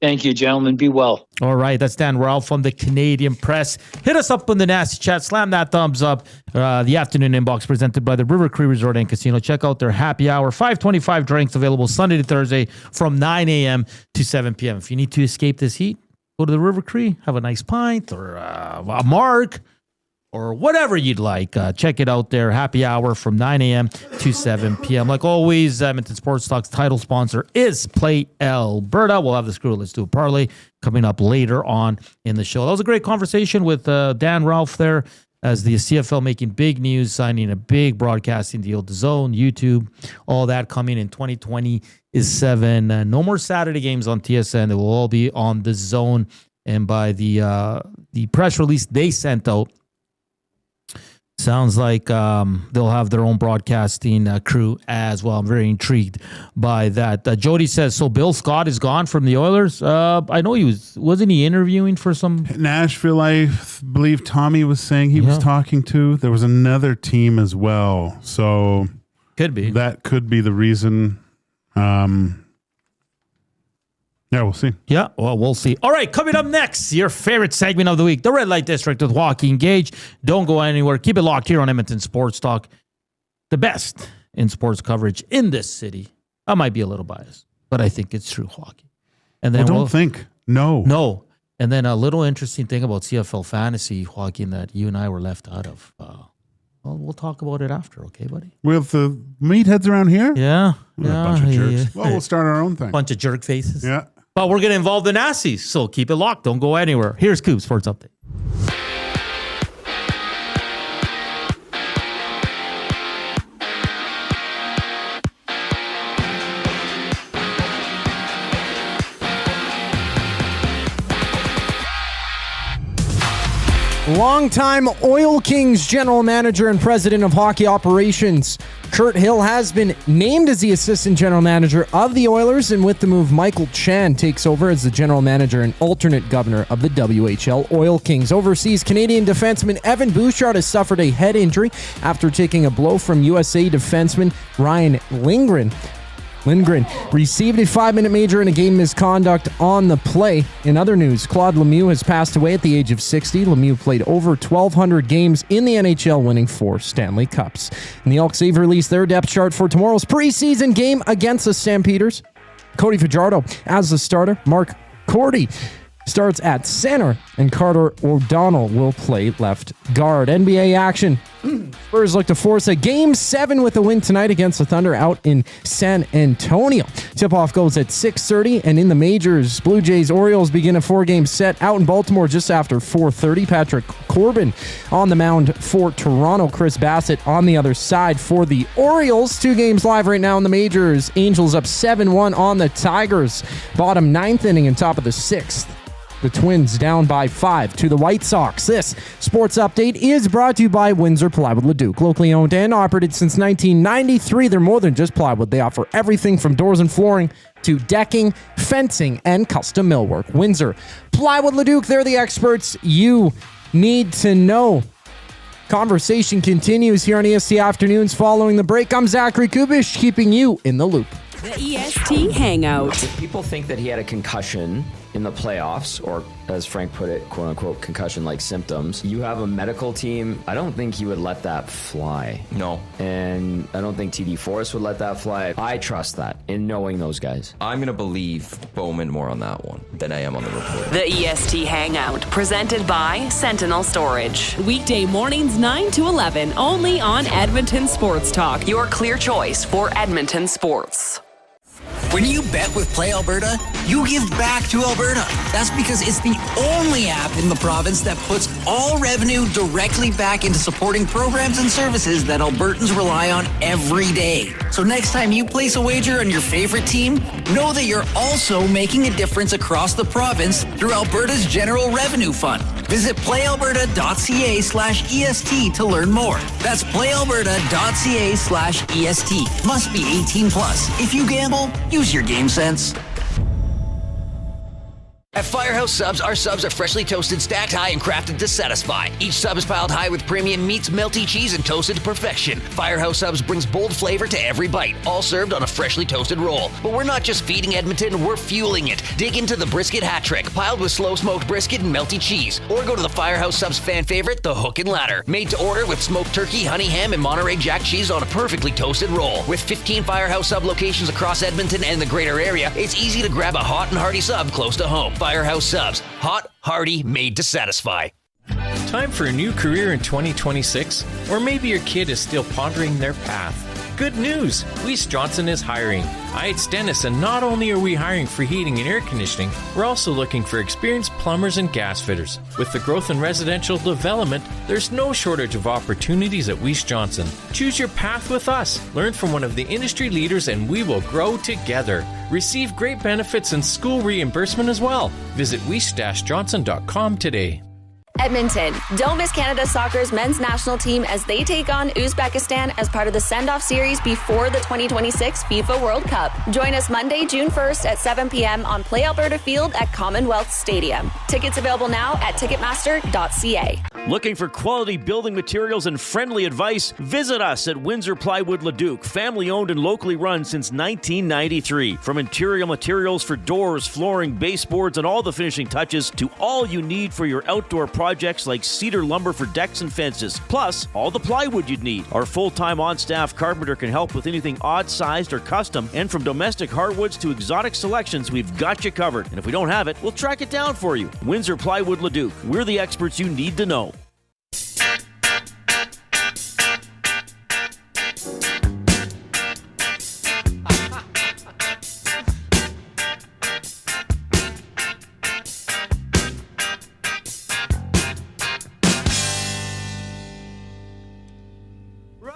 Thank you, gentlemen. Be well. All right. That's Dan Ralph from the Canadian Press. Hit us up in the nasty chat. Slam that thumbs up. The afternoon inbox presented by the River Cree Resort and Casino. Check out their happy hour. 525 drinks available Sunday to Thursday from 9 a.m. to 7 p.m. If you need to escape this heat, go to the River Cree, have a nice pint or a mark or whatever you'd like. Check it out there. Happy hour from 9 a.m. to 7 p.m. Like always, Edmonton Sports Talk's title sponsor is Play Alberta. We'll have the Screw Let's Do a Parlay coming up later on in the show. That was a great conversation with Dan Ralph there, as the CFL making big news, signing a big broadcasting deal, DAZN, YouTube, all that coming in 2027. No more Saturday games on TSN. They will all be on the zone. And by the press release they sent out, sounds like they'll have their own broadcasting crew as well. I'm very intrigued by that. Jody says, so Bill Scott is gone from the Oilers? I know wasn't he interviewing for some... Nashville, I believe Tommy was saying he was talking to. There was another team as well. So... Could be. That could be the reason. Yeah, we'll see. Yeah, well, we'll see. All right, coming up next, your favorite segment of the week, the Red Light District with Joaquin Gage. Don't go anywhere. Keep it locked here on Edmonton Sports Talk. The best in sports coverage in this city. I might be a little biased, but I think it's true, Joaquin. And then don't think. No. And then a little interesting thing about CFL Fantasy, Joaquin, that you and I were left out of. We'll talk about it after, okay, buddy? With the meatheads around here? Yeah. A bunch of jerks. Well, we'll start our own thing. Bunch of jerk faces. Yeah. But we're going to involve the Nazis, so keep it locked. Don't go anywhere. Here's Coop Sports Update. Longtime Oil Kings general manager and president of hockey operations, Kurt Hill, has been named as the assistant general manager of the Oilers, and with the move, Michael Chan takes over as the general manager and alternate governor of the WHL Oil Kings. Overseas, Canadian defenseman Evan Bouchard has suffered a head injury after taking a blow from USA defenseman Ryan Lindgren. Lindgren received a 5-minute major in a game misconduct on the play. In other news, Claude Lemieux has passed away at the age of 60. Lemieux played over 1,200 games in the NHL, winning 4 Stanley Cups. And the Elks have released their depth chart for tomorrow's preseason game against the Stampeders. Cody Fajardo as the starter. Mark Cordy starts at center, and Carter O'Donnell will play left guard. NBA action. Spurs look to force a Game 7 with a win tonight against the Thunder out in San Antonio. Tip-off goes at 6:30, and in the majors, Blue Jays-Orioles begin a 4-game set out in Baltimore just after 4:30. Patrick Corbin on the mound for Toronto. Chris Bassett on the other side for the Orioles. 2 games live right now in the majors. Angels up 7-1 on the Tigers. Bottom 9th inning and top of the 6th. The Twins down by 5 to the White Sox. This sports update is brought to you by Windsor Plywood Leduc. Locally owned and operated since 1993, they're more than just plywood. They offer everything from doors and flooring to decking, fencing, and custom millwork. Windsor Plywood Leduc, they're the experts you need to know. Conversation continues here on EST Afternoons following the break. I'm Zachary Kubish, keeping you in the loop. The EST Hangout. If people think that he had a concussion in the playoffs, or as Frank put it, quote unquote, concussion-like symptoms, you have a medical team. I don't think he would let that fly. No. And I don't think TD Forrest would let that fly. I trust that in knowing those guys. I'm going to believe Bowman more on that one than I am on the report. The EST Hangout, presented by Sentinel Storage. Weekday mornings 9 to 11, only on Edmonton Sports Talk. Your clear choice for Edmonton sports. When you bet with Play Alberta, you give back to Alberta. That's because it's the only app in the province that puts all revenue directly back into supporting programs and services that Albertans rely on every day. So next time you place a wager on your favorite team, know that you're also making a difference across the province through Alberta's General Revenue Fund. Visit playalberta.ca/EST to learn more. That's playalberta.ca/EST. Must be 18 plus. If you gamble, use your game sense. At Firehouse Subs, our subs are freshly toasted, stacked high, and crafted to satisfy. Each sub is piled high with premium meats, melty cheese, and toasted to perfection. Firehouse Subs brings bold flavor to every bite, all served on a freshly toasted roll. But we're not just feeding Edmonton, we're fueling it. Dig into the brisket hat trick, piled with slow-smoked brisket and melty cheese. Or go to the Firehouse Subs fan favorite, the Hook and Ladder. Made to order with smoked turkey, honey ham, and Monterey Jack cheese on a perfectly toasted roll. With 15 Firehouse Sub locations across Edmonton and the greater area, it's easy to grab a hot and hearty sub close to home. Firehouse Subs. Hot, hearty, made to satisfy. Time for a new career in 2026? Or maybe your kid is still pondering their path. Good news! Weiss Johnson is hiring. It's Dennis, and not only are we hiring for heating and air conditioning, we're also looking for experienced plumbers and gas fitters. With the growth in residential development, there's no shortage of opportunities at Weiss Johnson. Choose your path with us. Learn from one of the industry leaders, and we will grow together. Receive great benefits and school reimbursement as well. Visit weiss-johnson.com today. Edmonton, don't miss Canada Soccer's men's national team as they take on Uzbekistan as part of the send-off series before the 2026 FIFA World Cup. Join us Monday, June 1st at 7 p.m. on Play Alberta Field at Commonwealth Stadium. Tickets available now at Ticketmaster.ca. Looking for quality building materials and friendly advice? Visit us at Windsor Plywood Leduc, family-owned and locally run since 1993. From interior materials for doors, flooring, baseboards, and all the finishing touches to all you need for your outdoor projects like cedar lumber for decks and fences, plus all the plywood you'd need. Our full-time on-staff carpenter can help with anything odd-sized or custom, and from domestic hardwoods to exotic selections, we've got you covered. And if we don't have it, we'll track it down for you. Windsor Plywood Leduc. We're the experts you need to know.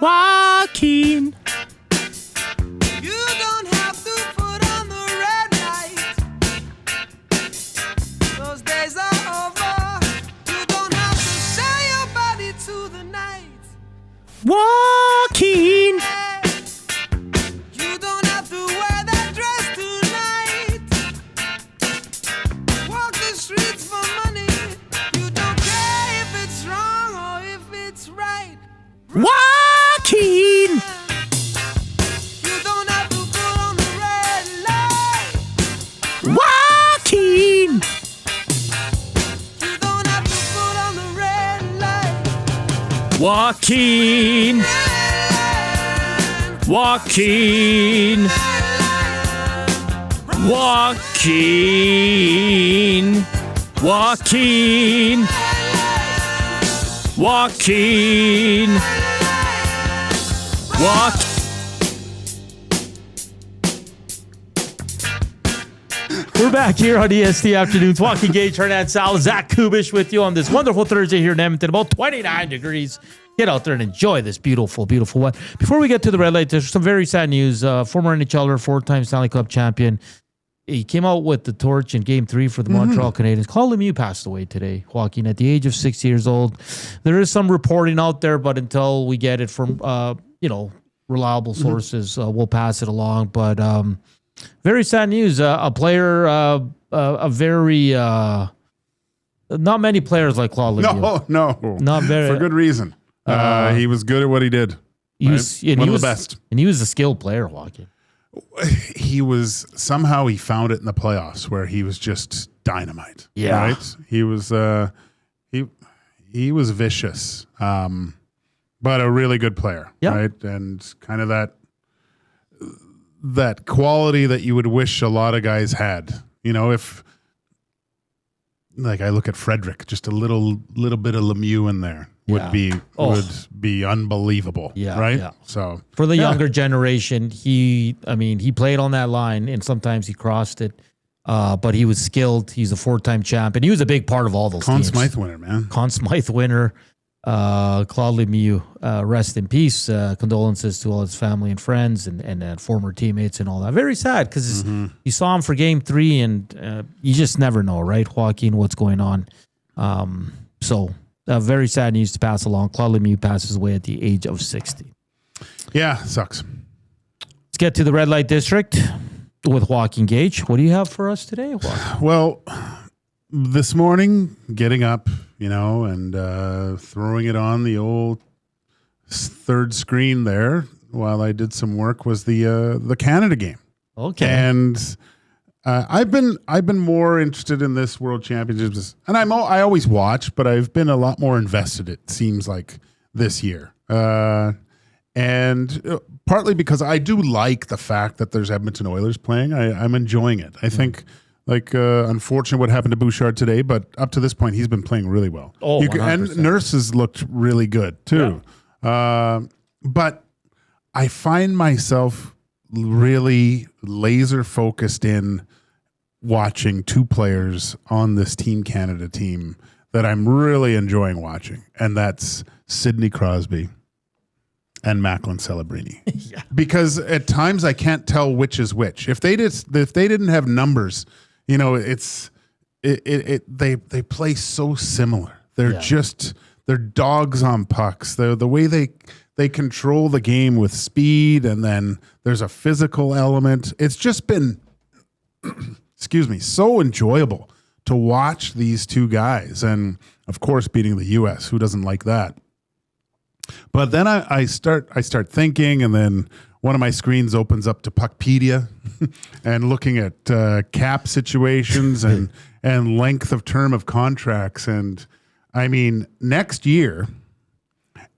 Joaquin. You don't have to put on the red light. Those days are over. You don't have to sell your body to the night. Joaquin. You don't have to wear that dress tonight. Walk the streets for money. You don't care if it's wrong or if it's right. Joaquin. You don't have to put on the red light. Joaquin. You don't have to put on the red light. Joaquin. Joaquin. Joaquin. Joaquin. Joaquin. We're back here on EST Afternoons. Joaquin, Gage, Hernan, Salas, Zach Kubish with you on this wonderful Thursday here in Edmonton. About 29 degrees. Get out there and enjoy this beautiful, beautiful weather. Before we get to the red light, there's some very sad news. Former NHLer, four-time Stanley Cup champion, he came out with the torch in Game 3 for the Montreal Canadiens. Claude Lemieux passed away today, Joaquin, at the age of 60 years old. There is some reporting out there, but until we get it from reliable sources, we'll pass it along. But very sad news. A player, a very not many players like Claude Lemieux. No, not very for good reason. He was good at what he did. He was one of the best, and he was a skilled player, Joaquin. He was somehow he found it in the playoffs where he was just dynamite. Yeah, right. He was he was vicious, but a really good player. Yeah. Right, and kind of that quality that you would wish a lot of guys had. If like I look at Frederick, just a little bit of Lemieux in there would be unbelievable. Yeah, right. yeah. So for the younger generation, he played on that line, and sometimes he crossed it. But he was skilled. He's a 4-time champ, and he was a big part of all those teams. Conn Smythe winner, man. Conn Smythe winner. Claude Lemieux, rest in peace. Condolences to all his family and friends and former teammates and all that. Very sad because you saw him for Game 3, and you just never know, right, Joaquin, what's going on. So very sad news to pass along. Claude Lemieux passes away at the age of 60. Yeah, sucks. Let's get to the red light district with Joaquin Gage. What do you have for us today, Joaquin? Well, this morning, getting up, and throwing it on the old third screen there while I did some work was the Canada game. Okay. And I've been more interested in this World Championships, and I always watch, but I've been a lot more invested. It seems like this year, and partly because I do like the fact that there's Edmonton Oilers playing. I'm enjoying it. I think. Unfortunate what happened to Bouchard today, but up to this point, he's been playing really well. Oh, and Nurse has looked really good too. Yeah. But I find myself really laser focused in watching two players on this Team Canada team that I'm really enjoying watching, and that's Sidney Crosby and Macklin Celebrini. Yeah. Because at times I can't tell which is which. If they didn't have numbers, they play so similar. They're dogs on pucks. The way they control the game with speed, and then there's a physical element. It's just been so enjoyable to watch these two guys, and of course beating the US. Who doesn't like that? But then I start thinking, and then one of my screens opens up to Puckpedia and looking at cap situations and length of term of contracts. And I mean, next year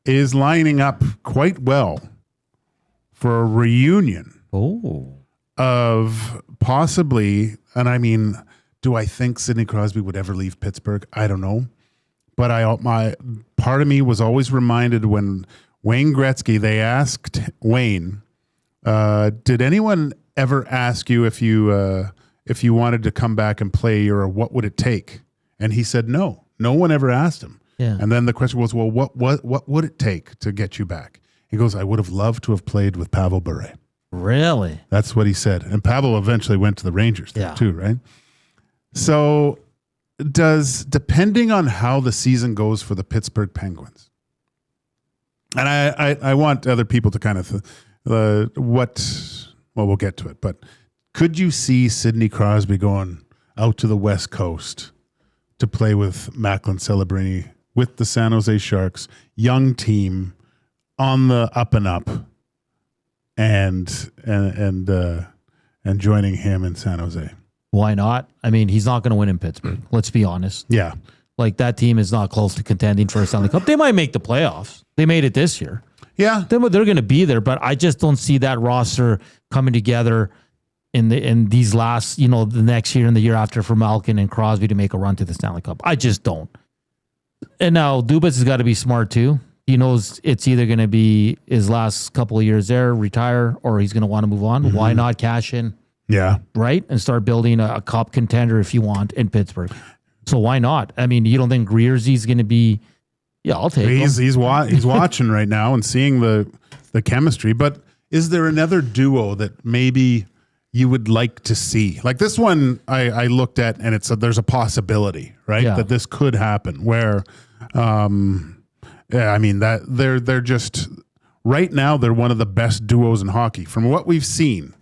is lining up quite well for a reunion of possibly, and I mean, do I think Sidney Crosby would ever leave Pittsburgh? I don't know. But my part of me was always reminded when Wayne Gretzky, they asked Wayne, did anyone ever ask you if you wanted to come back and play, or what would it take? And he said no. No one ever asked him. Yeah. And then the question was, well, what would it take to get you back? He goes, I would have loved to have played with Pavel Bure. Really? That's what he said. And Pavel eventually went to the Rangers too, right? So depending on how the season goes for the Pittsburgh Penguins, and I want other people to kind of we'll get to it, but could you see Sidney Crosby going out to the West Coast to play with Macklin Celebrini with the San Jose Sharks, young team on the up and up, and joining him in San Jose? Why not? I mean, he's not going to win in Pittsburgh. Let's be honest. Yeah. Like, that team is not close to contending for a Stanley Cup. They might make the playoffs. They made it this year. Yeah. They're going to be there, but I just don't see that roster coming together in these last, the next year and the year after for Malkin and Crosby to make a run to the Stanley Cup. I just don't. And now Dubas has got to be smart too. He knows it's either going to be his last couple of years there, retire, or he's going to want to move on. Mm-hmm. Why not cash in? Yeah. Right? And start building a cup contender if you want in Pittsburgh. So why not? I mean, you don't think Greerzy's going to be... Yeah, I'll take him. He's watching right now and seeing the chemistry. But is there another duo that maybe you would like to see? Like this one I looked at, and there's a possibility, right? Yeah. That this could happen where, I mean, that they're just, right now, they're one of the best duos in hockey. From what we've seen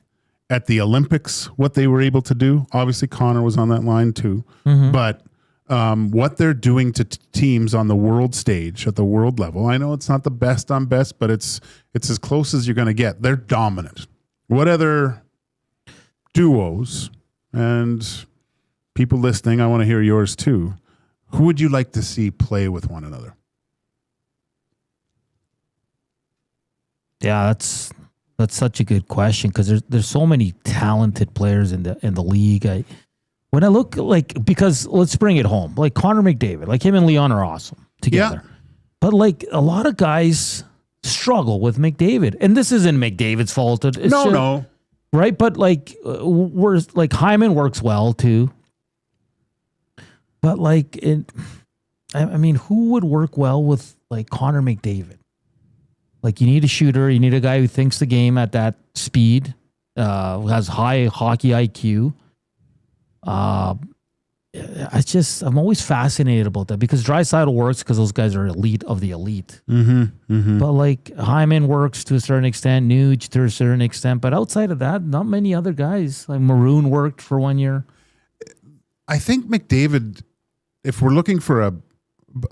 at the Olympics, what they were able to do, obviously Connor was on that line too, but what they're doing to teams on the world stage at the world level, I know it's not the best on best, but it's as close as you're going to get. They're dominant. What other duos, and people listening, I want to hear yours too. Who would you like to see play with one another? Yeah, that's such a good question because there's so many talented players in the league. When I look because let's bring it home, like Connor McDavid, like him and Leon are awesome together, but like a lot of guys struggle with McDavid, and this isn't McDavid's fault. No. Right, but like we're like Hyman works well too, but like I mean, who would work well with like Connor McDavid? Like you need a shooter, you need a guy who thinks the game at that speed, who has high hockey IQ. I'm always fascinated about that because Draisaitl works because those guys are elite of the elite. But like Hyman works to a certain extent, Nuge to a certain extent, but outside of that, not many other guys. Like Maroon worked for 1 year. I think McDavid, if we're looking for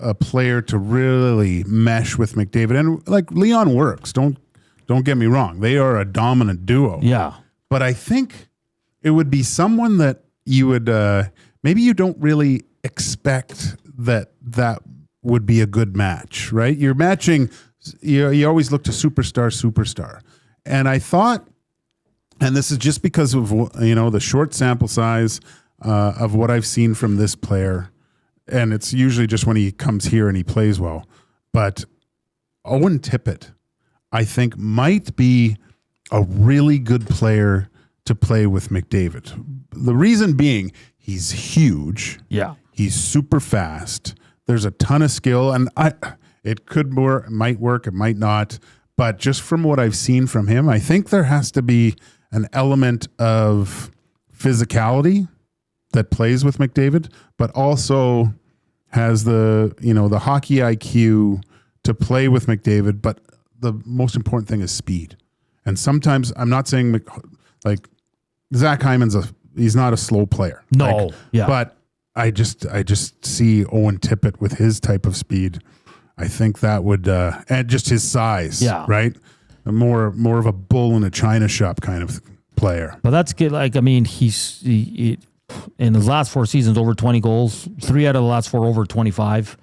a player to really mesh with McDavid, and like Leon works, don't get me wrong, they are a dominant duo. Yeah, but I think it would be someone that you would maybe you don't really expect that would be a good match, right? You're matching, you always look to superstar. And I thought, and this is just because of, the short sample size of what I've seen from this player, and it's usually just when he comes here and he plays well, but Owen Tippett, I think, might be a really good player to play with McDavid. The reason being, he's huge. Yeah. He's super fast. There's a ton of skill, and it could work, it might work, it might not. But just from what I've seen from him, I think there has to be an element of physicality that plays with McDavid, but also has the hockey IQ to play with McDavid. But the most important thing is speed. And sometimes, I'm not saying like Zach Hyman's he's not a slow player. No, but I just see Owen Tippett with his type of speed. I think that would and just his size, right? More of a bull in a china shop kind of player. But that's good. Like, I mean, he in his last 4 seasons over 20 goals, 3 out of the last 4 over 25.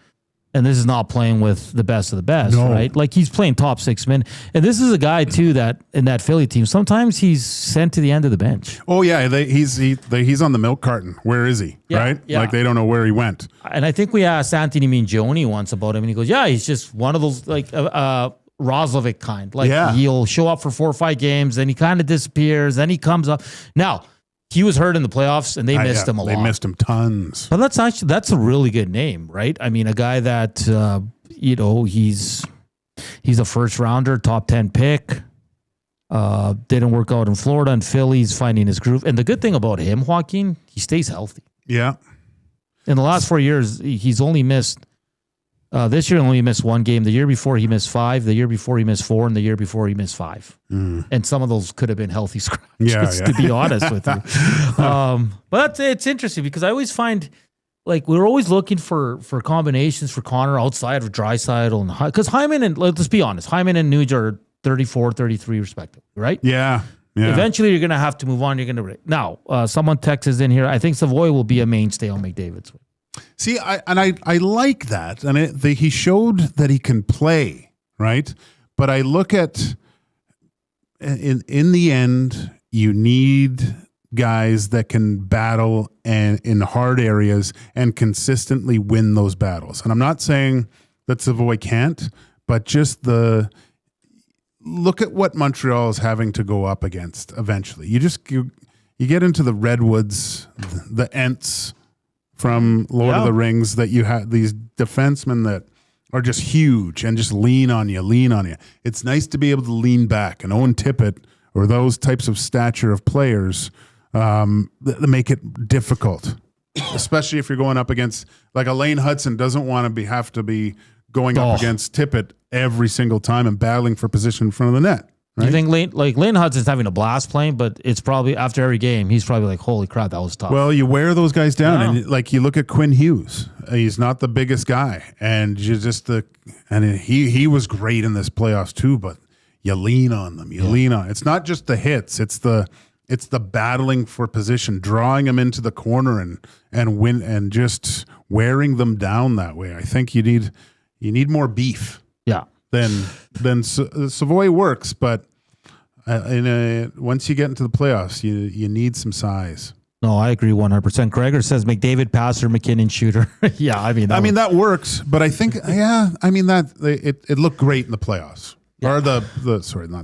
And this is not playing with the best of the best, right? Like he's playing top 6 men. And this is a guy too that in that Philly team, sometimes he's sent to the end of the bench. Oh yeah, he's on the milk carton. Where is he? Right? Yeah. Like they don't know where he went. And I think we asked Anthony Mingioni once about him, and he goes, "Yeah, he's just one of those like Roslovic kind. Like he'll show up for 4 or 5 games, then he kind of disappears, then he comes up." Now, he was hurt in the playoffs, and they missed him a lot. They missed him tons. But that's a really good name, right? I mean, a guy that he's a first rounder, top 10 pick. Didn't work out in Florida, and Philly's finding his groove. And the good thing about him, Joaquin, he stays healthy. Yeah. In the last 4 years, he's only missed. This year, only missed 1 game. The year before, he missed 5. The year before, he missed 4. And the year before, he missed 5. And some of those could have been healthy scratches, to be honest with you. But it's interesting because I always find, like, we're always looking for combinations for Connor outside of Draisaitl. Because Hyman and, let's be honest, Hyman and Nuge are 34, 33 respectively, right? Yeah. Eventually, you're going to have to move on. You're going to now. Someone texts in here. I think Savoy will be a mainstay on McDavid's way. See, I like that, and he showed that he can play, right? But I look at in the end, you need guys that can battle and in hard areas and consistently win those battles. And I'm not saying that Savoy can't, but just look at what Montreal is having to go up against eventually. You get into the Redwoods, the Ents from Lord of the Rings, that you have these defensemen that are just huge and just lean on you. It's nice to be able to lean back. And Owen Tippett, or those types of stature of players that make it difficult, especially if you're going up against like a Lane Hudson doesn't want to have to be going up against Tippett every single time and battling for position in front of the net. Right? You think Lane Hudson's having a blast playing, but it's probably after every game he's probably like, holy crap, that was tough. Well, you wear those guys down, and like you look at Quinn Hughes, he's not the biggest guy, and you just he was great in this playoffs too, but you lean on them. You lean on. It's not just the hits; it's the battling for position, drawing them into the corner and win, and just wearing them down that way. I think you need more beef. Yeah. Then Savoy works, but once you get into the playoffs, you need some size. No, I agree 100%. Gregor says McDavid passer, McKinnon shooter. Yeah, I mean that works, but I think that it looked great in the playoffs. Yeah. Or not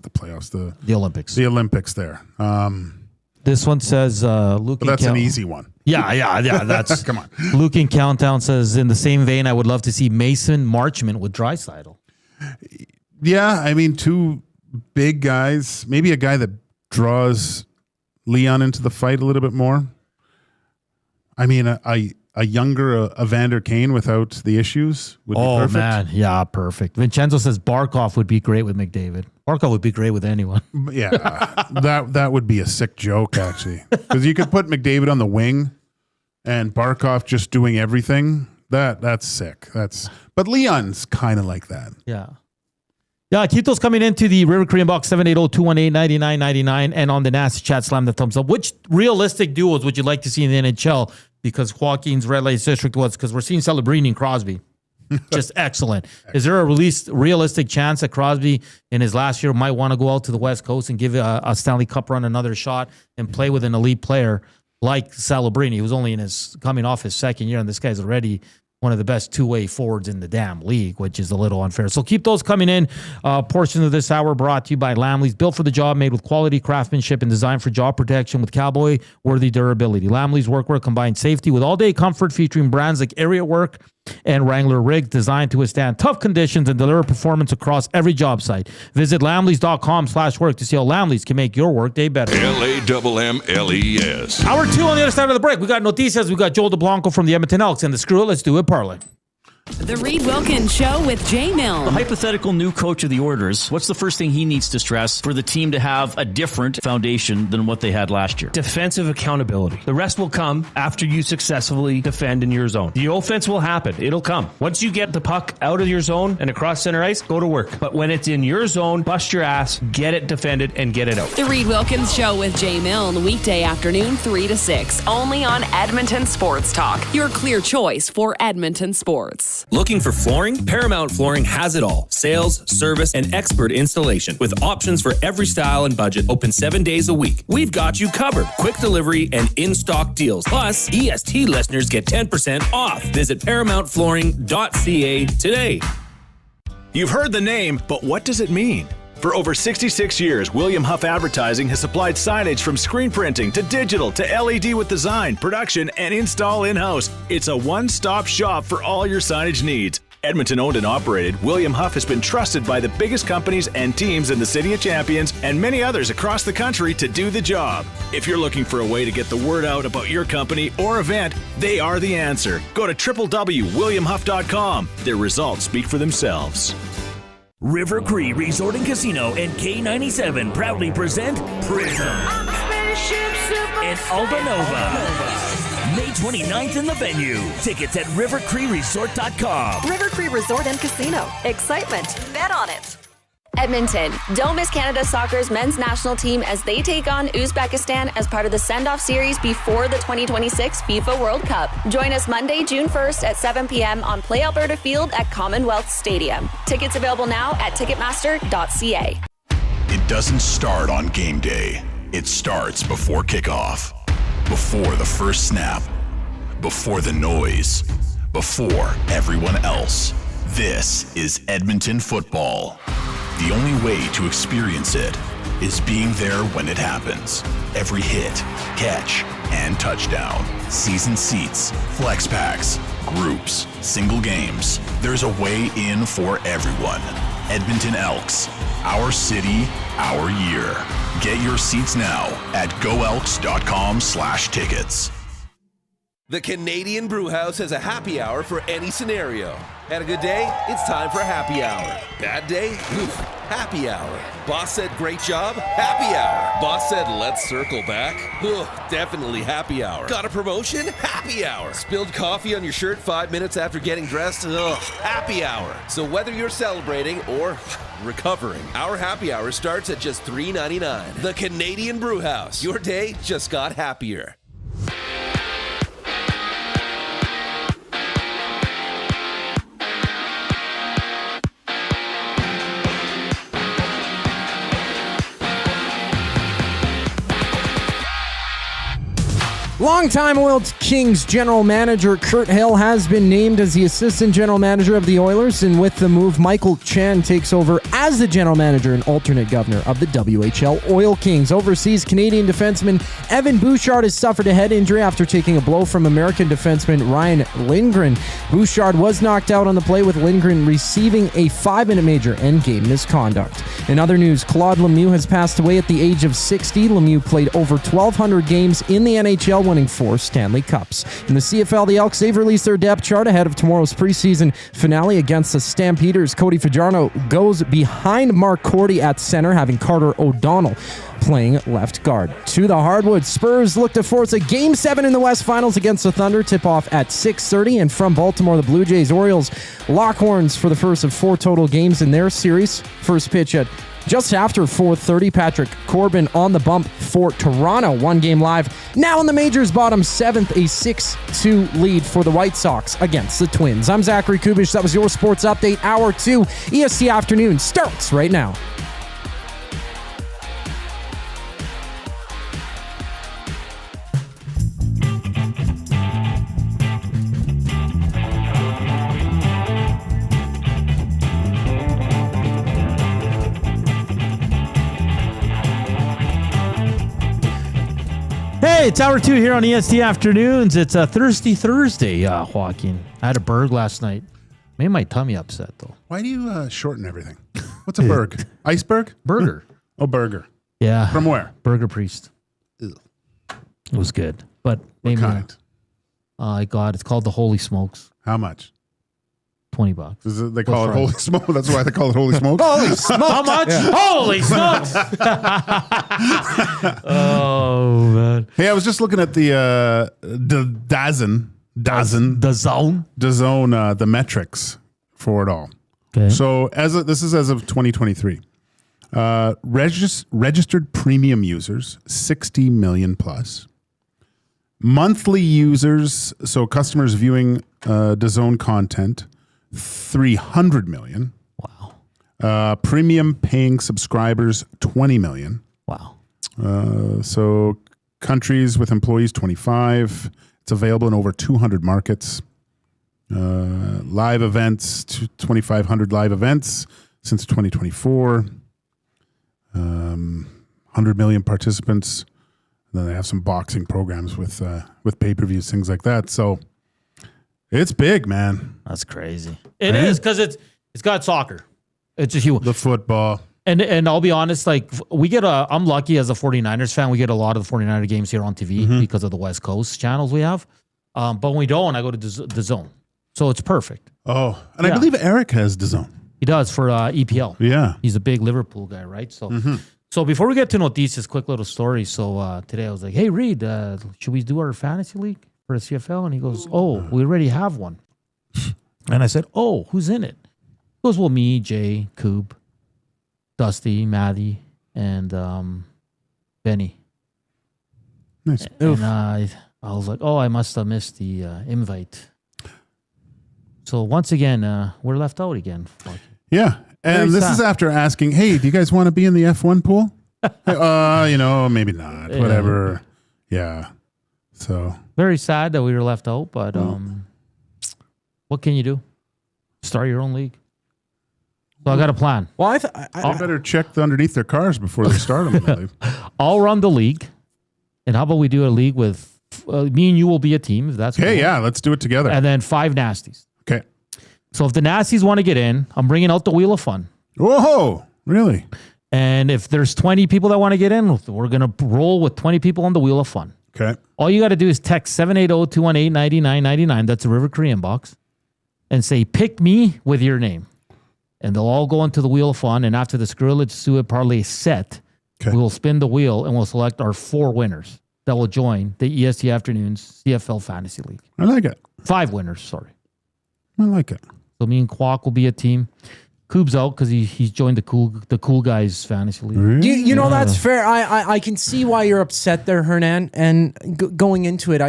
the playoffs, the Olympics. The Olympics there. This one says Luke. But that's an easy one. Yeah. That's come on. Luke in Countdown says, in the same vein, I would love to see Mason Marchment with Draisaitl. Yeah, I mean, two big guys. Maybe a guy that draws Leon into the fight a little bit more. I mean, a younger Evander Kane without the issues would be perfect. Oh, man. Yeah, perfect. Vincenzo says Barkov would be great with McDavid. Barkov would be great with anyone. Yeah, that would be a sick joke, actually. Because you could put McDavid on the wing and Barkov just doing everything. That's sick. But Leon's kind of like that. Yeah. Yeah, keep those coming into the River Cree Box 780-218-9999 and on the Nasty Chat, slam the thumbs up. Which realistic duos would you like to see in the NHL? Because Joaquin's Red Light District was, because we're seeing Celebrini and Crosby. Just excellent. Is there a realistic chance that Crosby in his last year might want to go out to the West Coast and give a Stanley Cup run another shot and play with an elite player like Celebrini, who's only coming off his second year, and this guy's already one of the best two-way forwards in the damn league, which is a little unfair. So keep those coming in. Portion of this hour brought to you by Lamley's. Built for the job, made with quality craftsmanship and designed for job protection with cowboy-worthy durability. Lamley's workwear combines safety with all-day comfort, featuring brands like Area Work and Wrangler rigs designed to withstand tough conditions and deliver performance across every job site. Visit lamleys.com/work to see how Lamleys can make your workday better. LAMMLES. Hour 2 on the other side of the break. We got Noticias. We got Joel Dublanko from the Edmonton Elks and the Screw It, Let's Do It parlay. The Reed Wilkins Show with Jay Milne. The hypothetical new coach of the Oilers, what's the first thing he needs to stress for the team to have a different foundation than what they had last year? Defensive accountability. The rest will come after you successfully defend in your zone. The offense will happen. It'll come. Once you get the puck out of your zone and across center ice, go to work. But when it's in your zone, bust your ass, get it defended, and get it out. The Reed Wilkins Show with Jay Milne, weekday afternoon 3 to 6, only on Edmonton Sports Talk. Your clear choice for Edmonton sports. Looking for flooring? Paramount Flooring has it all. Sales, service, and expert installation. With options for every style and budget, open 7 days a week. We've got you covered. Quick delivery and in-stock deals. Plus, EST listeners get 10% off. Visit ParamountFlooring.ca today. You've heard the name, but what does it mean? For over 66 years, William Huff Advertising has supplied signage from screen printing to digital to LED with design, production, and install in-house. It's a one-stop shop for all your signage needs. Edmonton owned and operated, William Huff has been trusted by the biggest companies and teams in the City of Champions and many others across the country to do the job. If you're looking for a way to get the word out about your company or event, they are the answer. Go to www.williamhuff.com. Their results speak for themselves. River Cree Resort and Casino and K97 proudly present Prism and Aldanova. May 29th in the venue. Tickets at rivercreeresort.com. River Cree Resort and Casino. Excitement. Bet on it. Edmonton, don't miss Canada Soccer's men's national team as they take on Uzbekistan as part of the send-off series before the 2026 FIFA World Cup. Join us Monday, June 1st at 7 p.m. on Play Alberta Field at Commonwealth Stadium. Tickets available now at Ticketmaster.ca. It doesn't start on game day. It starts before kickoff, before the first snap, before the noise, before everyone else. This is Edmonton football. The only way to experience it is being there when it happens. Every hit, catch, and touchdown. Season seats, flex packs, groups, single games. There's a way in for everyone. Edmonton Elks, our city, our year. Get your seats now at goelks.com/tickets. The Canadian Brewhouse has a happy hour for any scenario. Had a good day? It's time for happy hour. Bad day? Oof, happy hour. Boss said great job? Happy hour. Boss said let's circle back? Ugh, definitely happy hour. Got a promotion? Happy hour. Spilled coffee on your shirt 5 minutes after getting dressed? Ugh, happy hour. So whether you're celebrating or recovering, our happy hour starts at just $3.99. The Canadian Brewhouse. Your day just got happier. Longtime Oiled Kings general manager Kirt Hill has been named as the assistant general manager of the Oilers, and with the move, Michael Chan takes over as the general manager and alternate governor of the WHL Oil Kings. Overseas, Canadian defenseman Evan Bouchard has suffered a head injury after taking a blow from American defenseman Ryan Lindgren. Bouchard was knocked out on the play, with Lindgren receiving a 5-minute major and game misconduct. In other news, Claude Lemieux has passed away at the age of 60. Lemieux played over 1,200 games in the NHL, winning 4 Stanley Cups. In the CFL, the Elks, they've released their depth chart ahead of tomorrow's preseason finale against the Stampeders. Cody Fajardo goes behind Mark Cordy at center, having Carter O'Donnell playing left guard. To the hardwood, Spurs look to force a Game 7 in the West Finals against the Thunder. Tip-off at 6:30. And from Baltimore, the Blue Jays Orioles lock horns for the first of 4 total games in their series. First pitch at just after 4:30, Patrick Corbin on the bump for Toronto. 1 game live. Now in the majors, bottom 7th, a 6-2 lead for the White Sox against the Twins. I'm Zachary Kubish. That was your sports update. Hour 2, EST Afternoon starts right now. Hey, it's hour 2 here on EST Afternoons. It's a Thirsty Thursday, Joaquin. I had a burg last night. Made my tummy upset, though. Why do you shorten everything? What's a burg? Iceberg? Burger. Oh, burger. Yeah. From where? Burger Priest. Ew. It was good. But what kind? It's called the Holy Smokes. How much? $20. Is it, they call it Holy Smoke? That's why they call it Holy Smoke? Holy Smokes! How much? Yeah. Holy Smokes! Oh, man. Hey, I was just looking at the DAZN, the metrics for it all. Okay. So this is as of 2023. Registered premium users, 60 million plus. Monthly users, so customers viewing DAZN content, 300 million. Wow. Premium paying subscribers, 20 million. Wow. So countries with employees, 25. It's available in over 200 markets. Live events, 2,500 live events since 2024. 100 million participants. And then they have some boxing programs with pay-per-views, things like that. So it's big, man. That's crazy. It is, because it's got soccer. It's a huge. The football. And I'll be honest, like I'm lucky as a 49ers fan. We get a lot of the 49er games here on TV because of the West Coast channels we have. But when we don't, I go to the Zone. So it's perfect. Oh, and I believe Eric has DAZN. He does for EPL. Yeah. He's a big Liverpool guy, right? So so before we get to Noticias, quick little story. So today I was like, hey, Reed, should we do our fantasy league for the CFL? And he goes, oh, we already have one. And I said, oh, who's in it? He goes, well, me, Jay, Coob, Dusty, Maddie, and Benny. Nice. And I was like, oh, I must have missed the invite. So once again, we're left out again. Yeah. And this is after asking, hey, do you guys want to be in the F1 pool? Maybe not. Yeah. Whatever. Yeah. So very sad that we were left out, but what can you do? Start your own league. So I got a plan. Well, I better check underneath their cars before they start them. I'll run the league. And how about we do a league with me and you will be a team, if that's cool. Yeah, let's do it together. And then 5 nasties. Okay. So if the nasties want to get in, I'm bringing out the Wheel of Fun. Whoa, really? And if there's 20 people that want to get in, we're going to roll with 20 people on the Wheel of Fun. Okay. All you got to do is text 780-218-9999. That's a River Korean box. And say, pick me with your name. And they'll all go into the Wheel of Fun. And after the Skrillex Suet Parlay set, we'll spin the wheel and we'll select our 4 winners that will join the EST Afternoons CFL Fantasy League. I like it. 5 winners, sorry. I like it. So me and Kwok will be a team. Coob's out because he's joined the cool guys fantasy league. You know, that's fair. I can see why you're upset there, Hernan. And going into it,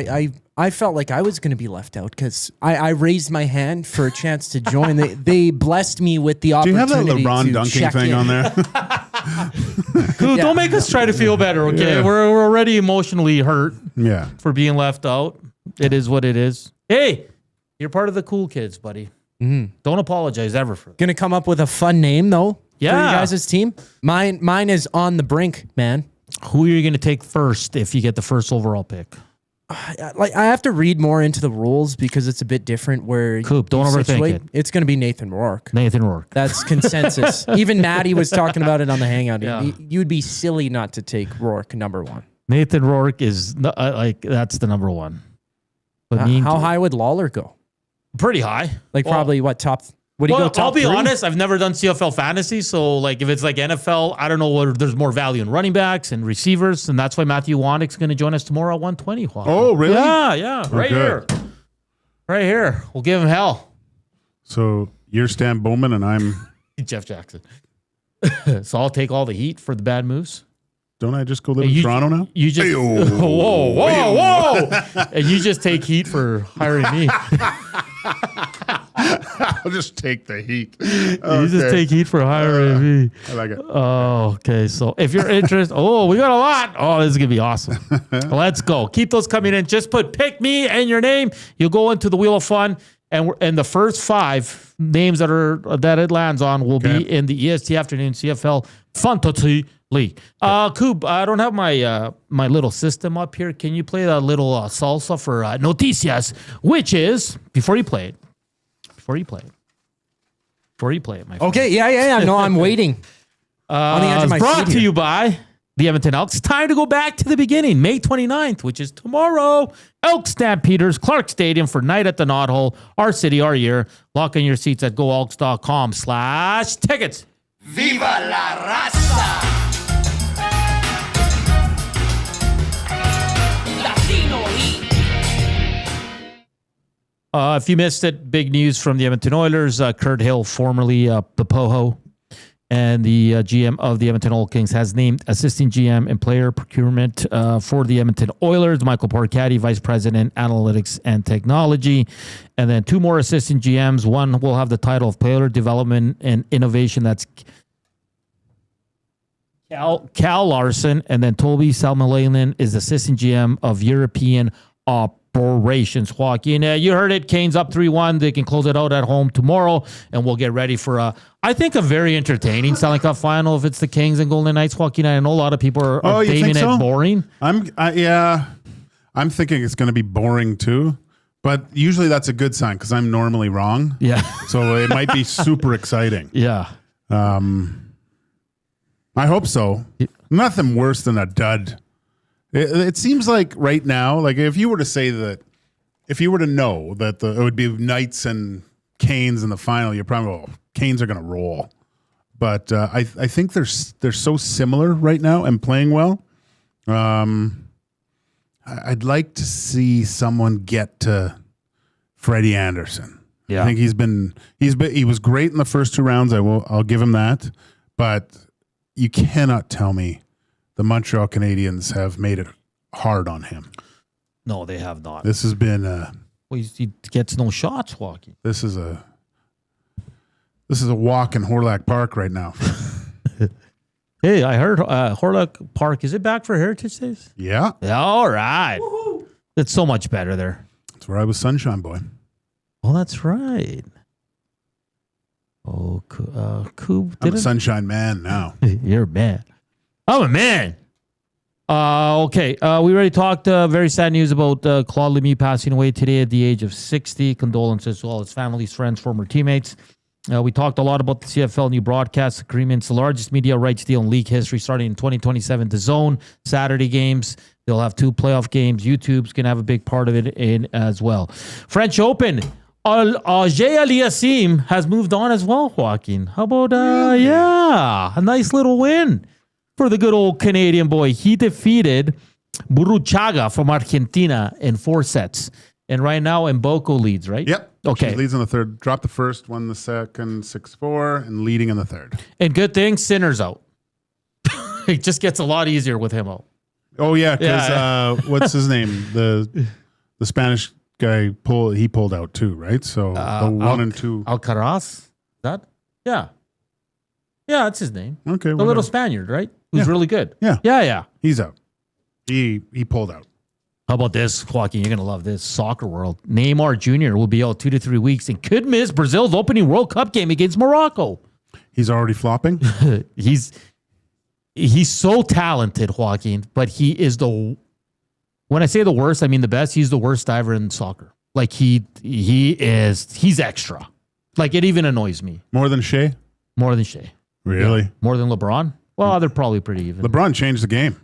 I felt like I was going to be left out because I raised my hand for a chance to join. They blessed me with the opportunity. Do you have that LeBron dunking thing on there? Coob, don't make us try to feel better, okay? Yeah. We're already emotionally hurt for being left out. It is what it is. Hey, you're part of the cool kids, buddy. Mm-hmm. Don't apologize ever for that. Gonna come up with a fun name though for you Yeah. guys' team. Mine is On the Brink, man. Who are you going to take first if you get the first overall pick? I have to read more into the rules because it's a bit different. Where Coop, don't overthink it. It's going to be Nathan Rourke. Nathan Rourke. That's consensus. Even Maddie was talking about it on the Hangout. Yeah. You'd be silly not to take Rourke number 1. Nathan Rourke is that's the number 1. But How high would Lawler go? Pretty high. Probably what top? Would he go top I'll be 3? honest. I've never done CFL fantasy, so like if it's like NFL, I don't know what. There's more value in running backs and receivers, and that's why Matthew Wandick's going to join us tomorrow at 120. Oh, really? Yeah, right here, right here. We'll give him hell. So you're Stan Bowman and I'm Jeff Jackson. So I'll take all the heat for the bad moves. Don't I just go live in Toronto now? You just whoa! And you just take heat for hiring me. I'll just take the heat. You just take heat for hiring me. I like it. Oh, okay. So if you're interested, we got a lot. Oh, this is gonna be awesome. Let's go. Keep those coming in. Just pick me and your name. You'll go into the Wheel of Fun, and the first 5 names that it lands on will be in the EST Afternoon CFL Fantasy League. Coob, I don't have my my little system up here. Can you play that little salsa for Noticias, which is before you play it, my friend. Okay, yeah. No, I'm waiting. On the edge of my brought seat to here. you by the Edmonton Elks. It's time to go back to the beginning. May 29th, which is tomorrow. Elks Stampeders, Clarke Stadium for Night at the Knot Hole. Our city, our year. Lock in your seats at goelks.com/tickets. Viva la raza! If you missed it, big news from the Edmonton Oilers. Kurt Hill, formerly the Poho and the GM of the Edmonton Oil Kings, has named assistant GM and player procurement for the Edmonton Oilers. Michael Porcati, vice president, analytics and technology. And then 2 more assistant GMs. One will have the title of player development and innovation. That's Cal Larson. And then Toby Salmalainen is assistant GM of European operations. Joaquin, you heard it. Canes up 3-1. They can close it out at home tomorrow, and we'll get ready for I think a very entertaining Stanley Cup final if it's the Kings and Golden Knights. Joaquin, I know a lot of people are naming it boring. I'm thinking it's going to be boring too, but usually that's a good sign because I'm normally wrong. Yeah. So it might be super exciting. Yeah. I hope so. Nothing worse than a dud. It seems like right now, like if you were to know that it would be Knights and Canes in the final, you're probably, Canes are going to roll. But I think they're so similar right now and playing well. I'd like to see someone get to Freddie Anderson. Yeah. I think he was great in the first 2 rounds. I'll give him that. But you cannot tell me the Montreal Canadiens have made it hard on him. No, they have not. This has been he gets no shots, Joaquin. This is a walk in Horlack Park right now. Hey, I heard Horlack Park, is it back for Heritage Days? Yeah. All right. It's so much better there. That's where I was Sunshine Boy. Oh, that's right. Oh, Coop. I'm a Sunshine Man now. You're a man. I'm a man. Okay. We already talked very sad news about Claude Lemieux passing away today at the age of 60. Condolences to all his families, friends, former teammates. We talked a lot about the CFL new broadcast agreements, the largest media rights deal in league history, starting in 2027. DAZN Saturday games. They'll have 2 playoff games. YouTube's going to have a big part of it in as well. French Open. Jay Aliassim has moved on as well, Joaquin. How about, a nice little win for the good old Canadian boy. He defeated Burruchaga from Argentina in 4 sets. And right now, Mboko leads, right? Yep. Okay. She leads in the third. Dropped the first, won the second, 6-4, and leading in the third. And good thing, Sinner's out. It just gets a lot easier with him out. Oh, yeah, because what's his name? The Spanish guy pulled out too, right? So the 1 and 2. Alcaraz? That? Yeah. Yeah, that's his name. Okay. The little Spaniard, right? Who's really good. Yeah. Yeah. He's out. He pulled out. How about this, Joaquin? You're going to love this. Soccer world. Neymar Jr. will be out 2 to 3 weeks and could miss Brazil's opening World Cup game against Morocco. He's already flopping? He's so talented, Joaquin, but he is when I say the worst, I mean the best. He's the worst diver in soccer. Like he's extra. Like it even annoys me. More than Shea? More than Shea. Really? Yeah. More than LeBron? Well, they're probably pretty even. LeBron changed the game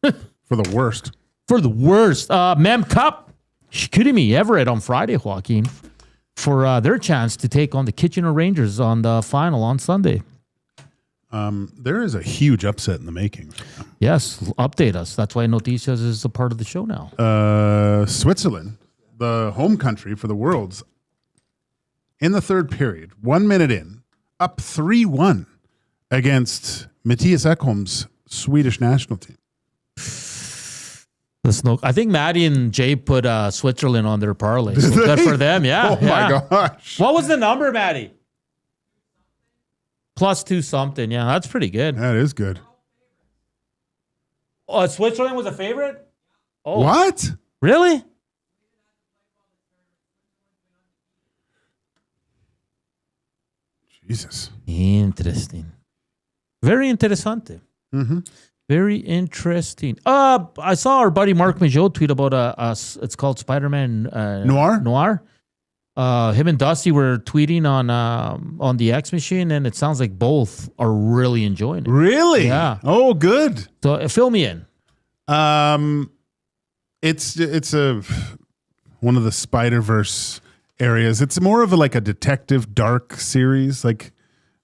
for the worst. For the worst. Mem Cup, Chicoutimi Everett on Friday, Joaquin, for their chance to take on the Kitchener Rangers on the final on Sunday. There is a huge upset in the making. Yes, update us. That's why Noticias is a part of the show now. Switzerland, the home country for the Worlds, in the third period, 1 minute in, up 3-1 against Matthias Ekholm's Swedish national team. I think Maddie and Jay put Switzerland on their parlay. So good for them, yeah. Oh, my gosh. What was the number, Maddie? +2 something. Yeah, that's pretty good. That is good. Oh, Switzerland was a favorite? Oh. What? Really? Jesus. Interesting. Very interessante. Mm-hmm. Very interesting. I saw our buddy Mark Majot tweet about it's called Spider-Man Noir. Him and Dusty were tweeting on the X Machine, and it sounds like both are really enjoying it. Really? Yeah. Oh, good. So fill me in. It's one of the Spider-Verse areas. It's more of like a detective dark series, like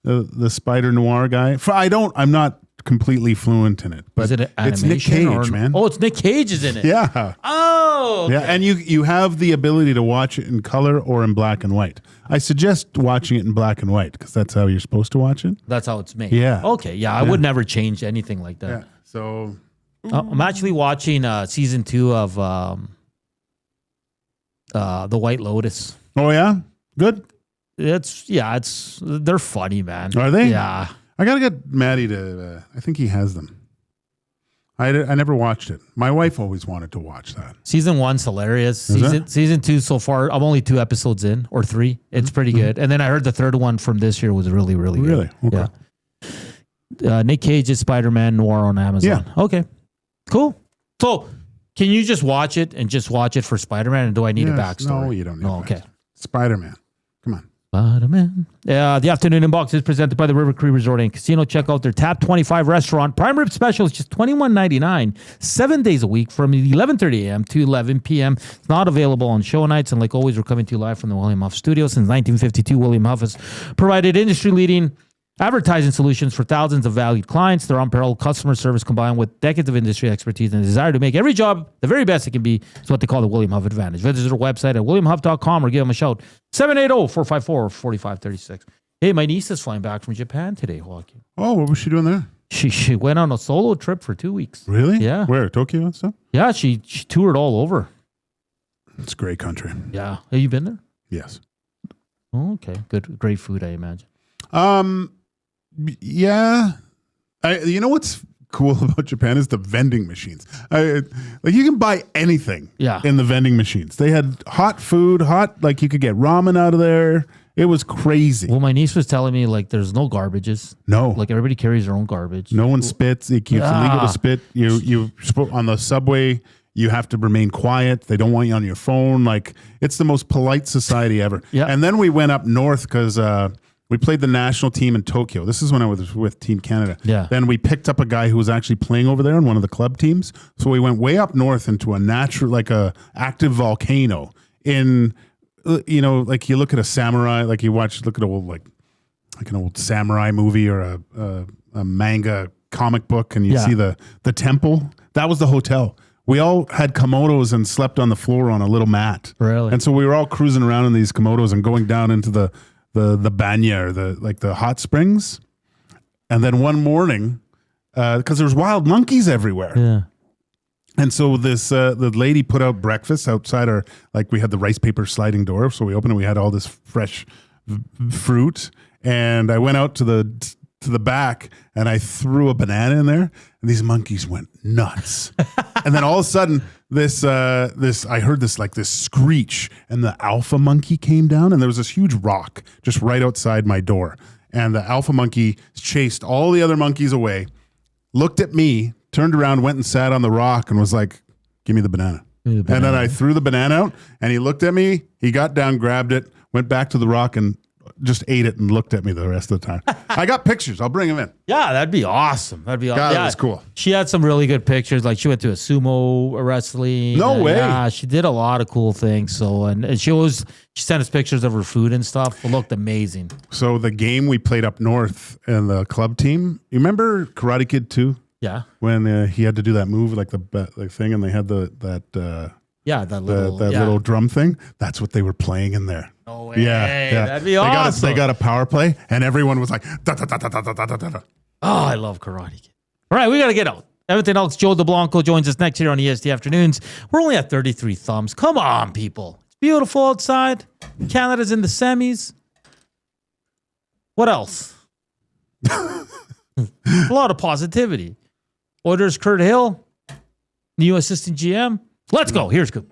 the Spider Noir guy. I'm not completely fluent in it, but Is it it's Nick Cage, man. Oh, it's Nick Cage is in it. Yeah. Oh, okay. Yeah, and you have the ability to watch it in color or in black and white. I suggest watching it in black and white because that's how you're supposed to watch it. That's how it's made. Yeah. Okay. Yeah, I would never change anything like that. Yeah. So I'm actually watching season 2 of The White Lotus. Oh yeah, good. They're funny, man. Are they? Yeah. I gotta get Maddie to. I think he has them. I never watched it. My wife always wanted to watch that. Season 1's hilarious. Season 2 so far, I'm only 2 episodes in or 3. It's pretty good. And then I heard the third one from this year was really, really good. Really? Okay. Yeah. Nick Cage's Spider-Man Noir on Amazon. Yeah. Okay. Cool. So can you just watch it for Spider-Man, and do I need a backstory? No, you don't need okay. Spider-Man. Come on. Spider-Man. The afternoon inbox is presented by the River Cree Resort and Casino. Check out their Tap 25 restaurant. Prime rib special is just $21.99, 7 days a week from 11:30 a.m. to 11 p.m. It's not available on show nights. And like always, we're coming to you live from the William Huff studio. Since 1952, William Huff has provided industry-leading advertising solutions for thousands of valued clients. Their unparalleled customer service combined with decades of industry expertise and a desire to make every job the very best it can be is what they call the William Huff Advantage. Visit their website at williamhuff.com or give them a shout. 780-454-4536. Hey, my niece is flying back from Japan today, Joaquin. Oh, what was she doing there? She went on a solo trip for 2 weeks. Really? Yeah. Where? Tokyo and stuff? Yeah, she toured all over. It's a great country. Yeah. Have you been there? Yes. Oh, okay. Good. Great food, I imagine. Yeah. You know what's cool about Japan is the vending machines. Like you can buy anything in the vending machines. They had hot food, like you could get ramen out of there. It was crazy. Well, my niece was telling me like there's no garbages. No. Like everybody carries their own garbage. No one spits. It's illegal to spit. You on the subway, you have to remain quiet. They don't want you on your phone. Like it's the most polite society ever. Yeah. And then we went up north because We played the national team in Tokyo. This is when I was with Team Canada. Yeah. Then we picked up a guy who was actually playing over there on one of the club teams. So we went way up north into a natural, like a active volcano in, like you look at a samurai, like you look at like an old samurai movie or a manga comic book, and you see the temple. That was the hotel. We all had komodos and slept on the floor on a little mat. Really? And so we were all cruising around in these komodos and going down into the banya, or the hot springs. And then one morning, because there's wild monkeys everywhere. Yeah. And so the lady put out breakfast outside our, like we had the rice paper sliding door. So we opened and we had all this fresh fruit. And I went out to the back and I threw a banana in there, and these monkeys went nuts. And then all of a sudden I heard this screech, and the alpha monkey came down, and there was this huge rock just right outside my door. And the alpha monkey chased all the other monkeys away, looked at me, turned around, went and sat on the rock and was like, "Give me the banana." And then I threw the banana out, and he looked at me, he got down, grabbed it, went back to the rock and just ate it and looked at me the rest of the time. I got pictures. I'll bring them in. Yeah, that'd be awesome. That'd be awesome. God, yeah, that was cool. She had some really good pictures. Like she went to a sumo wrestling. No way. Yeah, she did a lot of cool things. So and she sent us pictures of her food and stuff. It looked amazing. So the game we played up north and the club team, you remember Karate Kid 2? Yeah. When he had to do that move, like the thing, and they had that little drum thing. That's what they were playing in there. No way. Yeah. That'd be awesome. They got a power play, and everyone was like, da, da, da, da, da, da, da, da. Oh, I love Karate Kid. All right, we got to get out. Edmonton Elks Joel Dublanko joins us next here on EST Afternoons. We're only at 33 thumbs. Come on, people. It's beautiful outside. Canada's in the semis. What else? A lot of positivity. Oilers Kurt Hill, new assistant GM. Let's go. Here's Coop.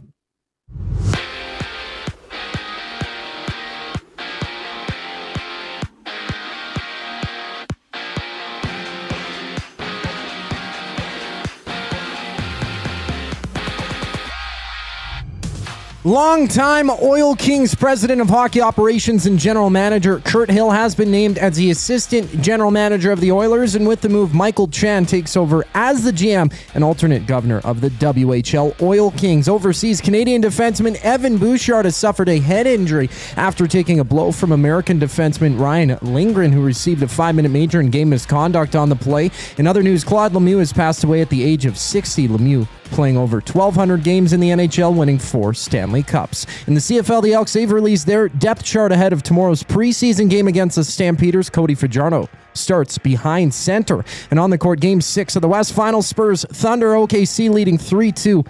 Longtime Oil Kings president of hockey operations and general manager Kurt Hill has been named as the assistant general manager of the Oilers, and with the move, Michael Chan takes over as the GM and alternate governor of the WHL Oil Kings. Overseas Canadian defenseman Evan Bouchard has suffered a head injury after taking a blow from American defenseman Ryan Lindgren, who received a 5-minute major in game misconduct on the play. In other news, Claude Lemieux has passed away at the age of 60. Lemieux playing over 1,200 games in the NHL, winning 4 Stanley Cups. In the CFL, the Elks have released their depth chart ahead of tomorrow's preseason game against the Stampeders. Cody Fajardo starts behind center. And on the court, Game 6 of the West Final, Spurs Thunder OKC leading 3-2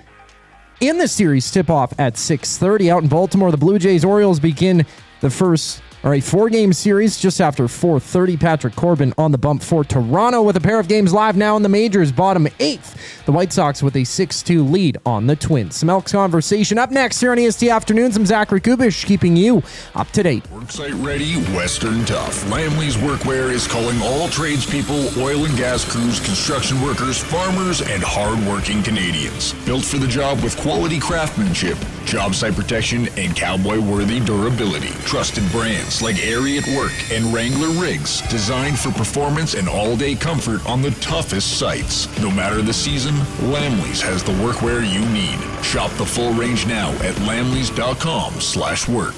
in the series. Tip-off at 6:30. Out in Baltimore, the Blue Jays Orioles begin the first 4-game series just after 4:30. Patrick Corbin on the bump for Toronto with a pair of games live now in the majors. Bottom 8th, the White Sox with a 6-2 lead on the Twins. Some Elks conversation up next here on EST Afternoons. I'm Zachary Kubish, keeping you up to date. Worksite ready, Western tough. Lamley's Workwear is calling all tradespeople, oil and gas crews, construction workers, farmers, and hard-working Canadians. Built for the job with quality craftsmanship, job site protection, and cowboy-worthy durability. Trusted brands like Airy at Work and Wrangler Rigs, designed for performance and all-day comfort on the toughest sites. No matter the season, Lamley's has the workwear you need. Shop the full range now at lamleys.com/work.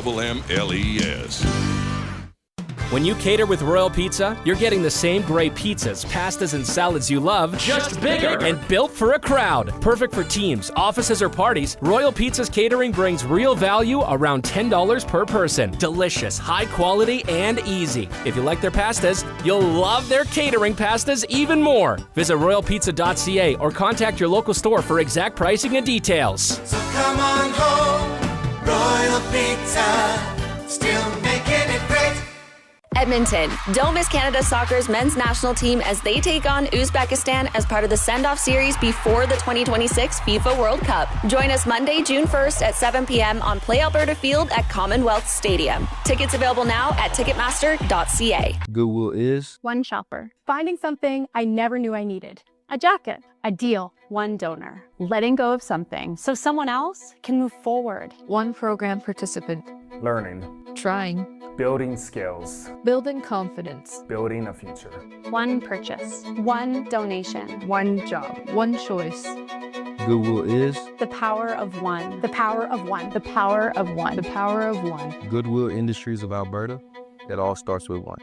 LAMMLES. When you cater with Royal Pizza, you're getting the same great pizzas, pastas, and salads you love, just bigger and built for a crowd. Perfect for teams, offices, or parties, Royal Pizza's catering brings real value around $10 per person. Delicious, high quality, and easy. If you like their pastas, you'll love their catering pastas even more. Visit royalpizza.ca or contact your local store for exact pricing and details. So come on home, Royal Pizza, still making it great. Edmonton, don't miss Canada Soccer's men's national team as they take on Uzbekistan as part of the send-off series before the 2026 FIFA World Cup. Join us Monday, June 1st at 7 p.m. on Play Alberta Field at Commonwealth Stadium. Tickets available now at Ticketmaster.ca. Google is one shopper, finding something I never knew I needed. A jacket. A deal. One donor. Letting go of something so someone else can move forward. One program participant. Learning. Trying. Building skills. Building confidence. Building a future. One purchase. One donation. One job. One choice. Goodwill is the power of one. The power of one. The power of one. The power of one. Goodwill Industries of Alberta. It all starts with one.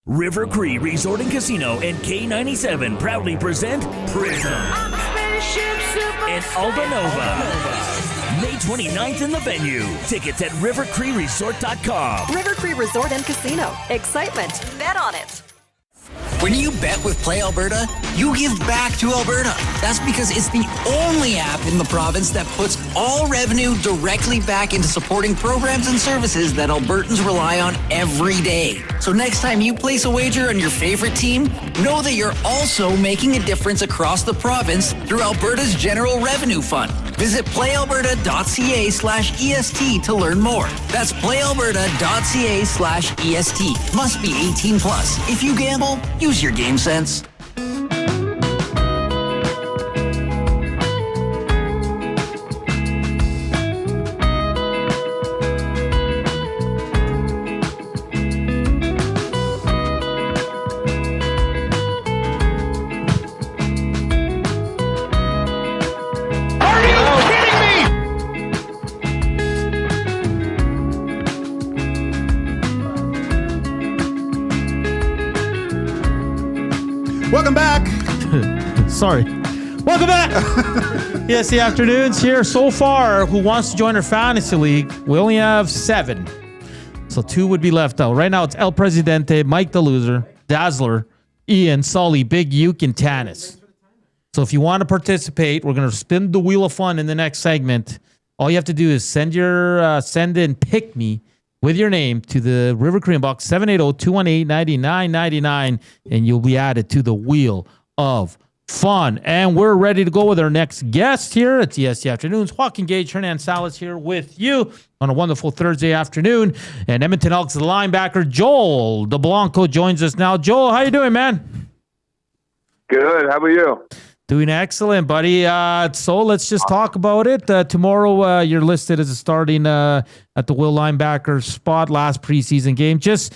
River Cree Resort and Casino and K97 proudly present Prism and Aldanova. May 29th in the venue. Tickets at rivercreeresort.com. River Cree Resort and Casino. Excitement. Bet on it. When you bet with Play Alberta, you give back to Alberta. That's because it's the only app in the province that puts all revenue directly back into supporting programs and services that Albertans rely on every day. So next time you place a wager on your favorite team, know that you're also making a difference across the province through Alberta's General Revenue Fund. Visit playalberta.ca/EST to learn more. That's playalberta.ca/EST. Must be 18 plus. If you gamble, use your game sense. Welcome back. Sorry. Welcome back. Yes, the afternoons here so far. Who wants to join our fantasy league? We only have 7. So 2 would be left out. Right now it's El Presidente, Mike the Loser, Dazzler, Ian, Sully, Big Uke, and Tanis. So if you want to participate, we're going to spin the wheel of fun in the next segment. All you have to do is send in Pick Me with your name to the River Cree box 780-218-9999, and you'll be added to the wheel of fun. And we're ready to go with our next guest here at EST Afternoons. Joaquin, Gage, Hernan, Salas here with you on a wonderful Thursday afternoon. And Edmonton Elks linebacker Joel Dublanko joins us now. Joel, how you doing, man? Good. How about you? Doing excellent, buddy. So let's just talk about it. Tomorrow, you're listed as a starting at the will linebacker spot, last preseason game. This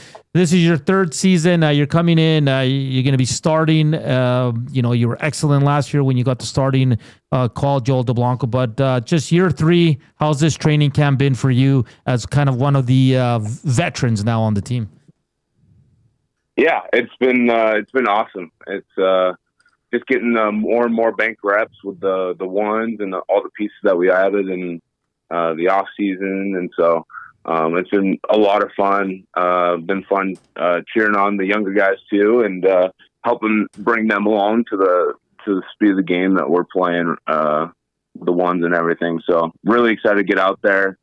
is your 3rd season. You're coming in. You're going to be starting. You were excellent last year when you got the starting call, Joel Dublanko. But just year 3, how's this training camp been for you as kind of one of the veterans now on the team? Yeah, it's been awesome. It's just getting more and more bank reps with the ones and all the pieces that we added in the off season, and so it's been a lot of fun. Been fun cheering on the younger guys too, and helping bring them along to the speed of the game that we're playing, the ones and everything. So really excited to get out there.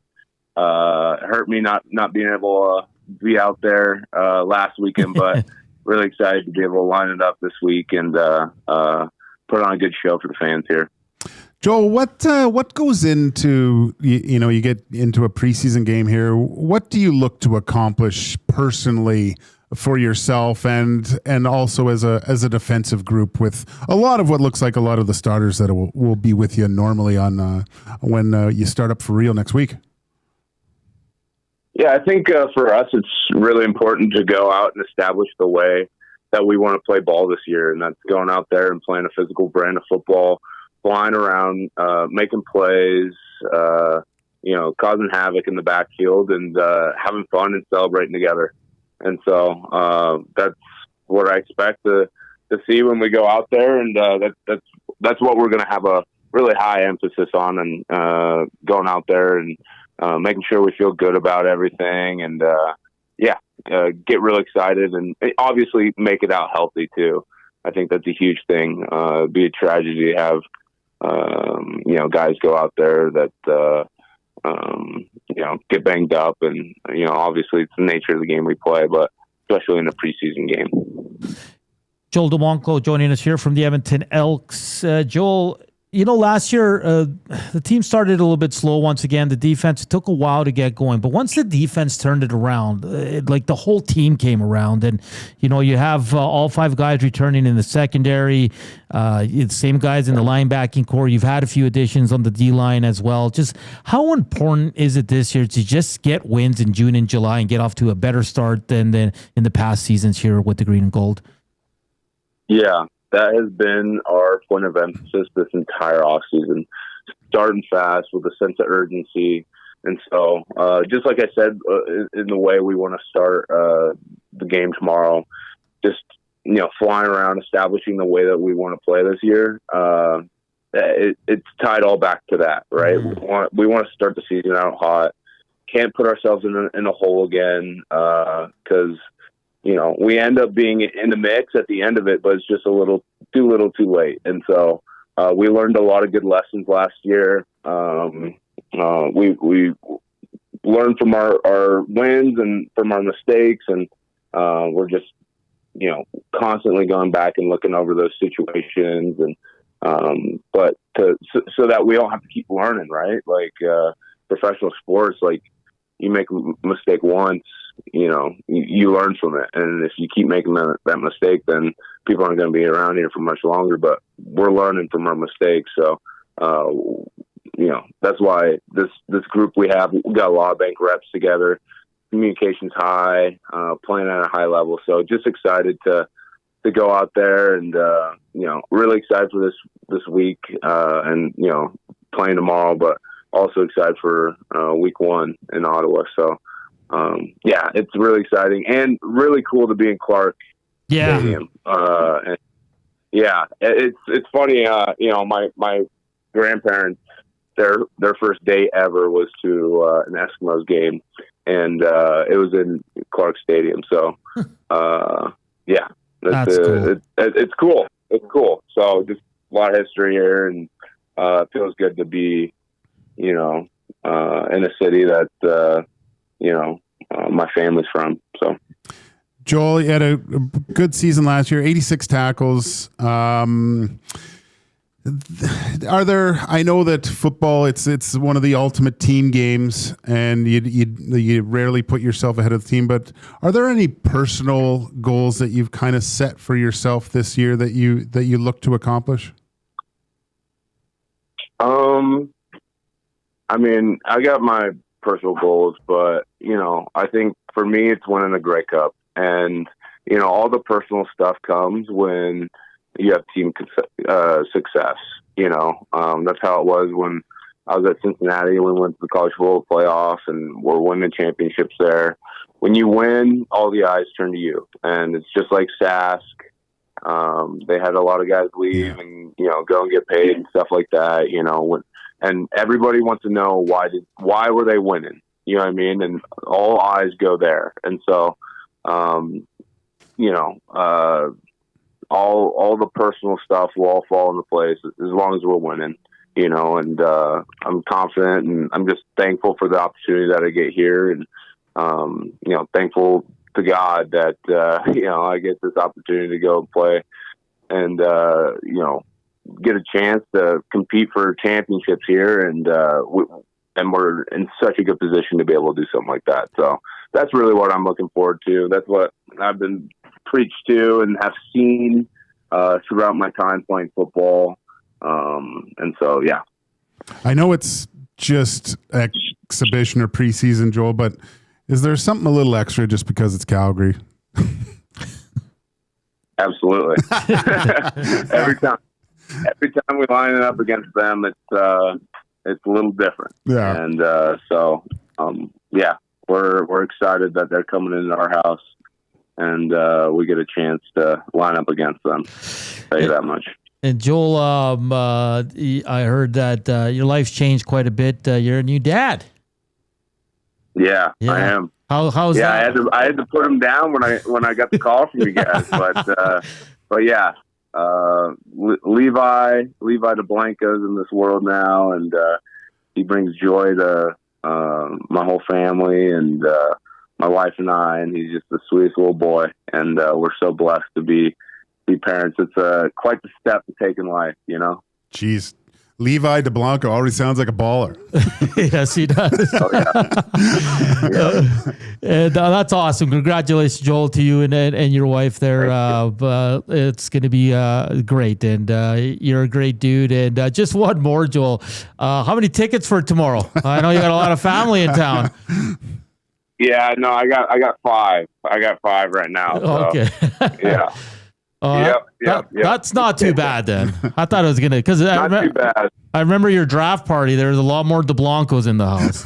It hurt me not being able to be out there last weekend, but. Really excited to be able to line it up this week and put on a good show for the fans here. Joel, what goes into you get into a preseason game here? What do you look to accomplish personally for yourself and also as a defensive group with a lot of what looks like a lot of the starters that will be with you normally on when you start up for real next week? Yeah, I think for us, it's really important to go out and establish the way that we want to play ball this year. And that's going out there and playing a physical brand of football, flying around, making plays, causing havoc in the backfield and having fun and celebrating together. And so that's what I expect to see when we go out there. And that's what we're going to have a really high emphasis on and going out there and making sure we feel good about everything and, get real excited and obviously make it out healthy too. I think that's a huge thing. It'd be a tragedy to have, guys go out there that, get banged up and, obviously it's the nature of the game we play, but especially in a preseason game. Joel Dublanko joining us here from the Edmonton Elks. Joel, last year, the team started a little bit slow once again. The defense, it took a while to get going. But once the defense turned it around, the whole team came around. And, you have all 5 guys returning in the secondary, same guys in the linebacking core. You've had a few additions on the D-line as well. Just how important is it this year to just get wins in June and July and get off to a better start than in the past seasons here with the green and gold? Yeah. That has been our point of emphasis this entire offseason, starting fast with a sense of urgency. And so, just like I said, in the way we want to start the game tomorrow, just, flying around, establishing the way that we want to play this year, it's tied all back to that, right? Mm-hmm. We want to start the season out hot. Can't put ourselves in a hole again because we end up being in the mix at the end of it, but it's just a little too late. And so we learned a lot of good lessons last year. We learned from our wins and from our mistakes, and we're just constantly going back and looking over those situations, and but so that we don't have to keep learning, right? Like professional sports, like you make a mistake once. You learn from it. And if you keep making that mistake, then people aren't going to be around here for much longer, but we're learning from our mistakes. So, that's why this group we got a lot of bank reps together, communication's high, playing at a high level. So just excited to go out there and, really excited for this week, and, playing tomorrow, but also excited for week 1 in Ottawa. So, it's really exciting and really cool to be in Clarke Stadium. And it's funny. My grandparents, their first day ever was to an Eskimos game, and it was in Clarke Stadium. So, That's cool. It's cool. It's cool. So just a lot of history here, and it feels good to be, in a city that my family's from. So, Joel, you had a good season last year, 86 tackles. Are there? I know that football, it's one of the ultimate team games, and you rarely put yourself ahead of the team. But are there any personal goals that you've kind of set for yourself this year that you look to accomplish? I got my personal goals, but I think for me it's winning the Grey Cup, and all the personal stuff comes when you have team success. That's how it was when I was at Cincinnati. We went to the college football playoff and we're winning championships there. When you win, all the eyes turn to you, and it's just like Sask. They had a lot of guys leave and go and get paid and stuff like that. And everybody wants to know why were they winning? You know what I mean? And all eyes go there. And so, all the personal stuff will all fall into place as long as we're winning, and I'm confident, and I'm just thankful for the opportunity that I get here. And, thankful to God that, I get this opportunity to go and play and, get a chance to compete for championships here. And we're in such a good position to be able to do something like that. So that's really what I'm looking forward to. That's what I've been preached to and have seen throughout my time playing football. And so, yeah. I know it's just exhibition or preseason, Joel, but is there something a little extra just because it's Calgary? Absolutely. Every time we line it up against them, it's a little different. Yeah. And we're excited that they're coming into our house, and we get a chance to line up against them. I'll tell you that much. And Joel, I heard that your life's changed quite a bit. You're a new dad. Yeah, I am. How's that? I had to put him down when I got the call from you guys, but yeah, Levi Dublanko's in this world now, and he brings joy to my whole family and my wife and I, and he's just the sweetest little boy, and we're so blessed to be parents. It's quite the step to take in life, Jeez, Levi Dublanko already sounds like a baller. Yes, he does. And that's awesome. Congratulations, Joel, to you and your wife there. It's going to be great, and you're a great dude. And just one more, Joel. How many tickets for tomorrow? I know you got a lot of family in town. Yeah, no, I got 5. I got 5 right now. So, okay. Yeah. Yep. That's not too bad then. I thought it was gonna too bad. I remember your draft party. There was a lot more Dublankos in the house.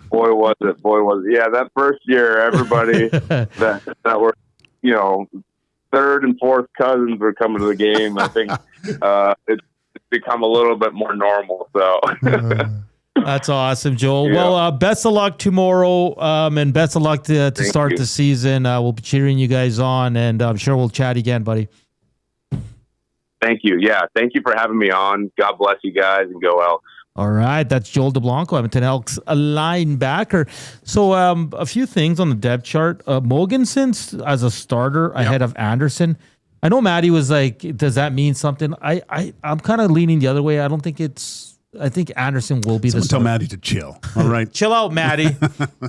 Boy was it. Yeah, that first year, everybody that were, third and fourth cousins were coming to the game. I think it's become a little bit more normal. So. That's awesome, Joel. Yeah. Well, best of luck tomorrow, and best of luck to start the season. We'll be cheering you guys on, and I'm sure we'll chat again, buddy. Thank you. Yeah, thank you for having me on. God bless you guys, and go Elks. All right, that's Joel Dublanko, Edmonton Elks linebacker. So a few things on the depth chart. Mogensen's as a starter ahead of Anderson. I know Maddie was like, does that mean something? I'm kind of leaning the other way. I think Anderson will be the starter. Tell Maddie to chill. All right. Chill out, Maddie.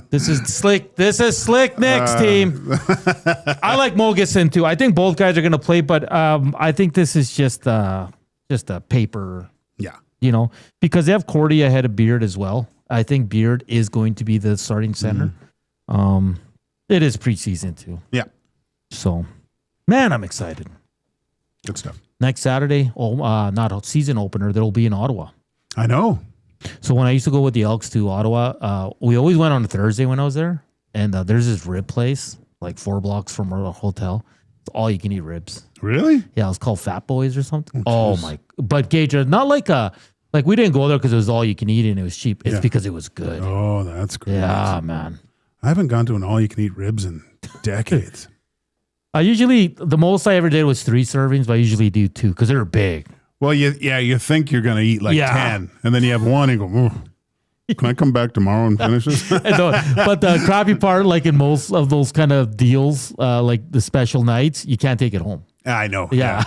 This is slick Nick's team. I like Mogensen too. I think both guys are going to play, but I think this is just a paper. Yeah. Because they have Cordy ahead of Beard as well. I think Beard is going to be the starting center. It is preseason too. Yeah. So, man, I'm excited. Good stuff. Next Saturday, not a season opener, they'll be in Ottawa. I know. So when I used to go with the Elks to Ottawa, we always went on a Thursday when I was there. And there's this rib place, like 4 blocks from our hotel. It's all you can eat ribs. Really? Yeah, it was called Fat Boys or something. Oh my! But Gage, not like we didn't go there because it was all you can eat and it was cheap. It's because it was good. Oh, that's great. Yeah, man. I haven't gone to an all you can eat ribs in decades. The most I ever did was 3 servings, but I usually do 2 because they're big. Well, you think you're going to eat 10, and then you have one and you go, can I come back tomorrow and finish this? But the crappy part, like in most of those kind of deals, like the special nights, you can't take it home. I know. Yeah.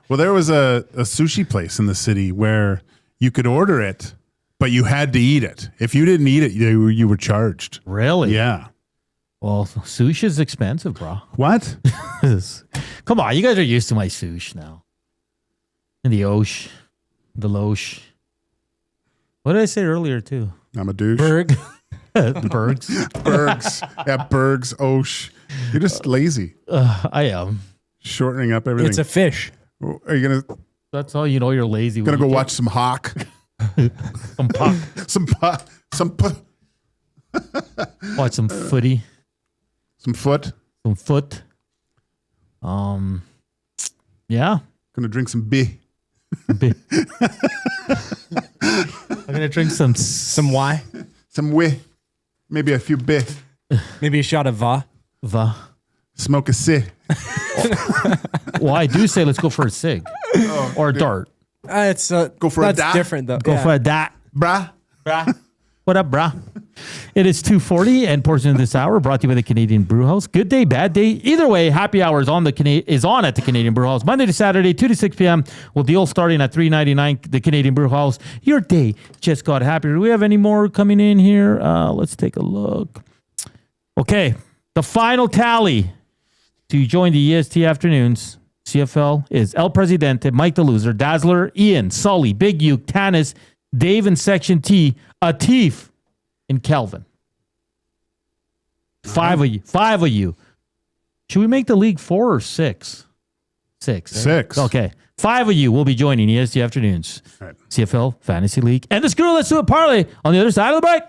Well, there was a sushi place in the city where you could order it, but you had to eat it. If you didn't eat it, you were charged. Really? Yeah. Well, sushi is expensive, bro. What? Come on, you guys are used to my sushi now. And the Osh, the Losh. What did I say earlier, too? I'm a douche. Berg. Bergs. Yeah, Bergs, Osh. You're just lazy. I am. Shortening up everything. It's a fish. Are you going to... That's how you know you're lazy. Going to go watch some hawk? Some puck. Watch some footy. Some foot. Yeah. Going to drink some beer. I'm gonna drink some why? Some whey. Maybe a few beer. Maybe a shot of va. Smoke a cig. Well, I do say let's go for a cig or a dart. It's go for a that's different though. Go for a dat, brah. What up, brah? It is 2:40 and portion of this hour brought to you by the Canadian Brew House. Good day, bad day. Either way, happy hour is on at the Canadian Brew House. Monday to Saturday, 2 to 6 p.m. With deal starting at $3.99. The Canadian Brew House. Your day just got happier. Do we have any more coming in here? Let's take a look. Okay, the final tally to join the EST afternoons. CFL is El Presidente, Mike the Loser, Dazzler, Ian, Sully, Big Uke, Tanis, Dave in Section T, Atif, and Kelvin. 5 of you. Should we make the league 4 or 6? 6. 6. Okay. 5 of you will be joining EST Afternoons. Right. CFL Fantasy League. And the Screw Let's Do It Parlay on the other side of the break.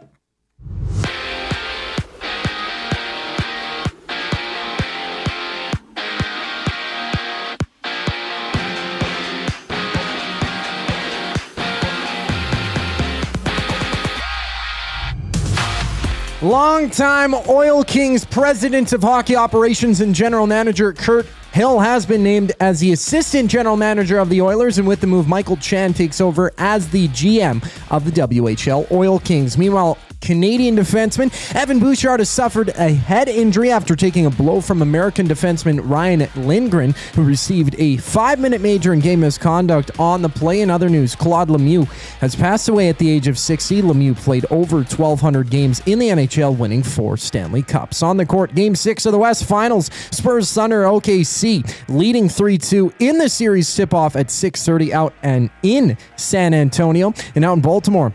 Longtime Oil Kings president of hockey operations and general manager Kurt Hill has been named as the assistant general manager of the Oilers, and with the move, Michael Chan takes over as the GM of the WHL Oil Kings. Meanwhile, Canadian defenseman. Evan Bouchard has suffered a head injury after taking a blow from American defenseman Ryan Lindgren, who received a 5-minute major in game misconduct on the play. In other news, Claude Lemieux has passed away at the age of 60. Lemieux played over 1,200 games in the NHL, winning 4 Stanley Cups. On the court, Game 6 of the West Finals, Spurs Thunder OKC leading 3-2 in the series tip-off at 6:30 out and in San Antonio. And out in Baltimore,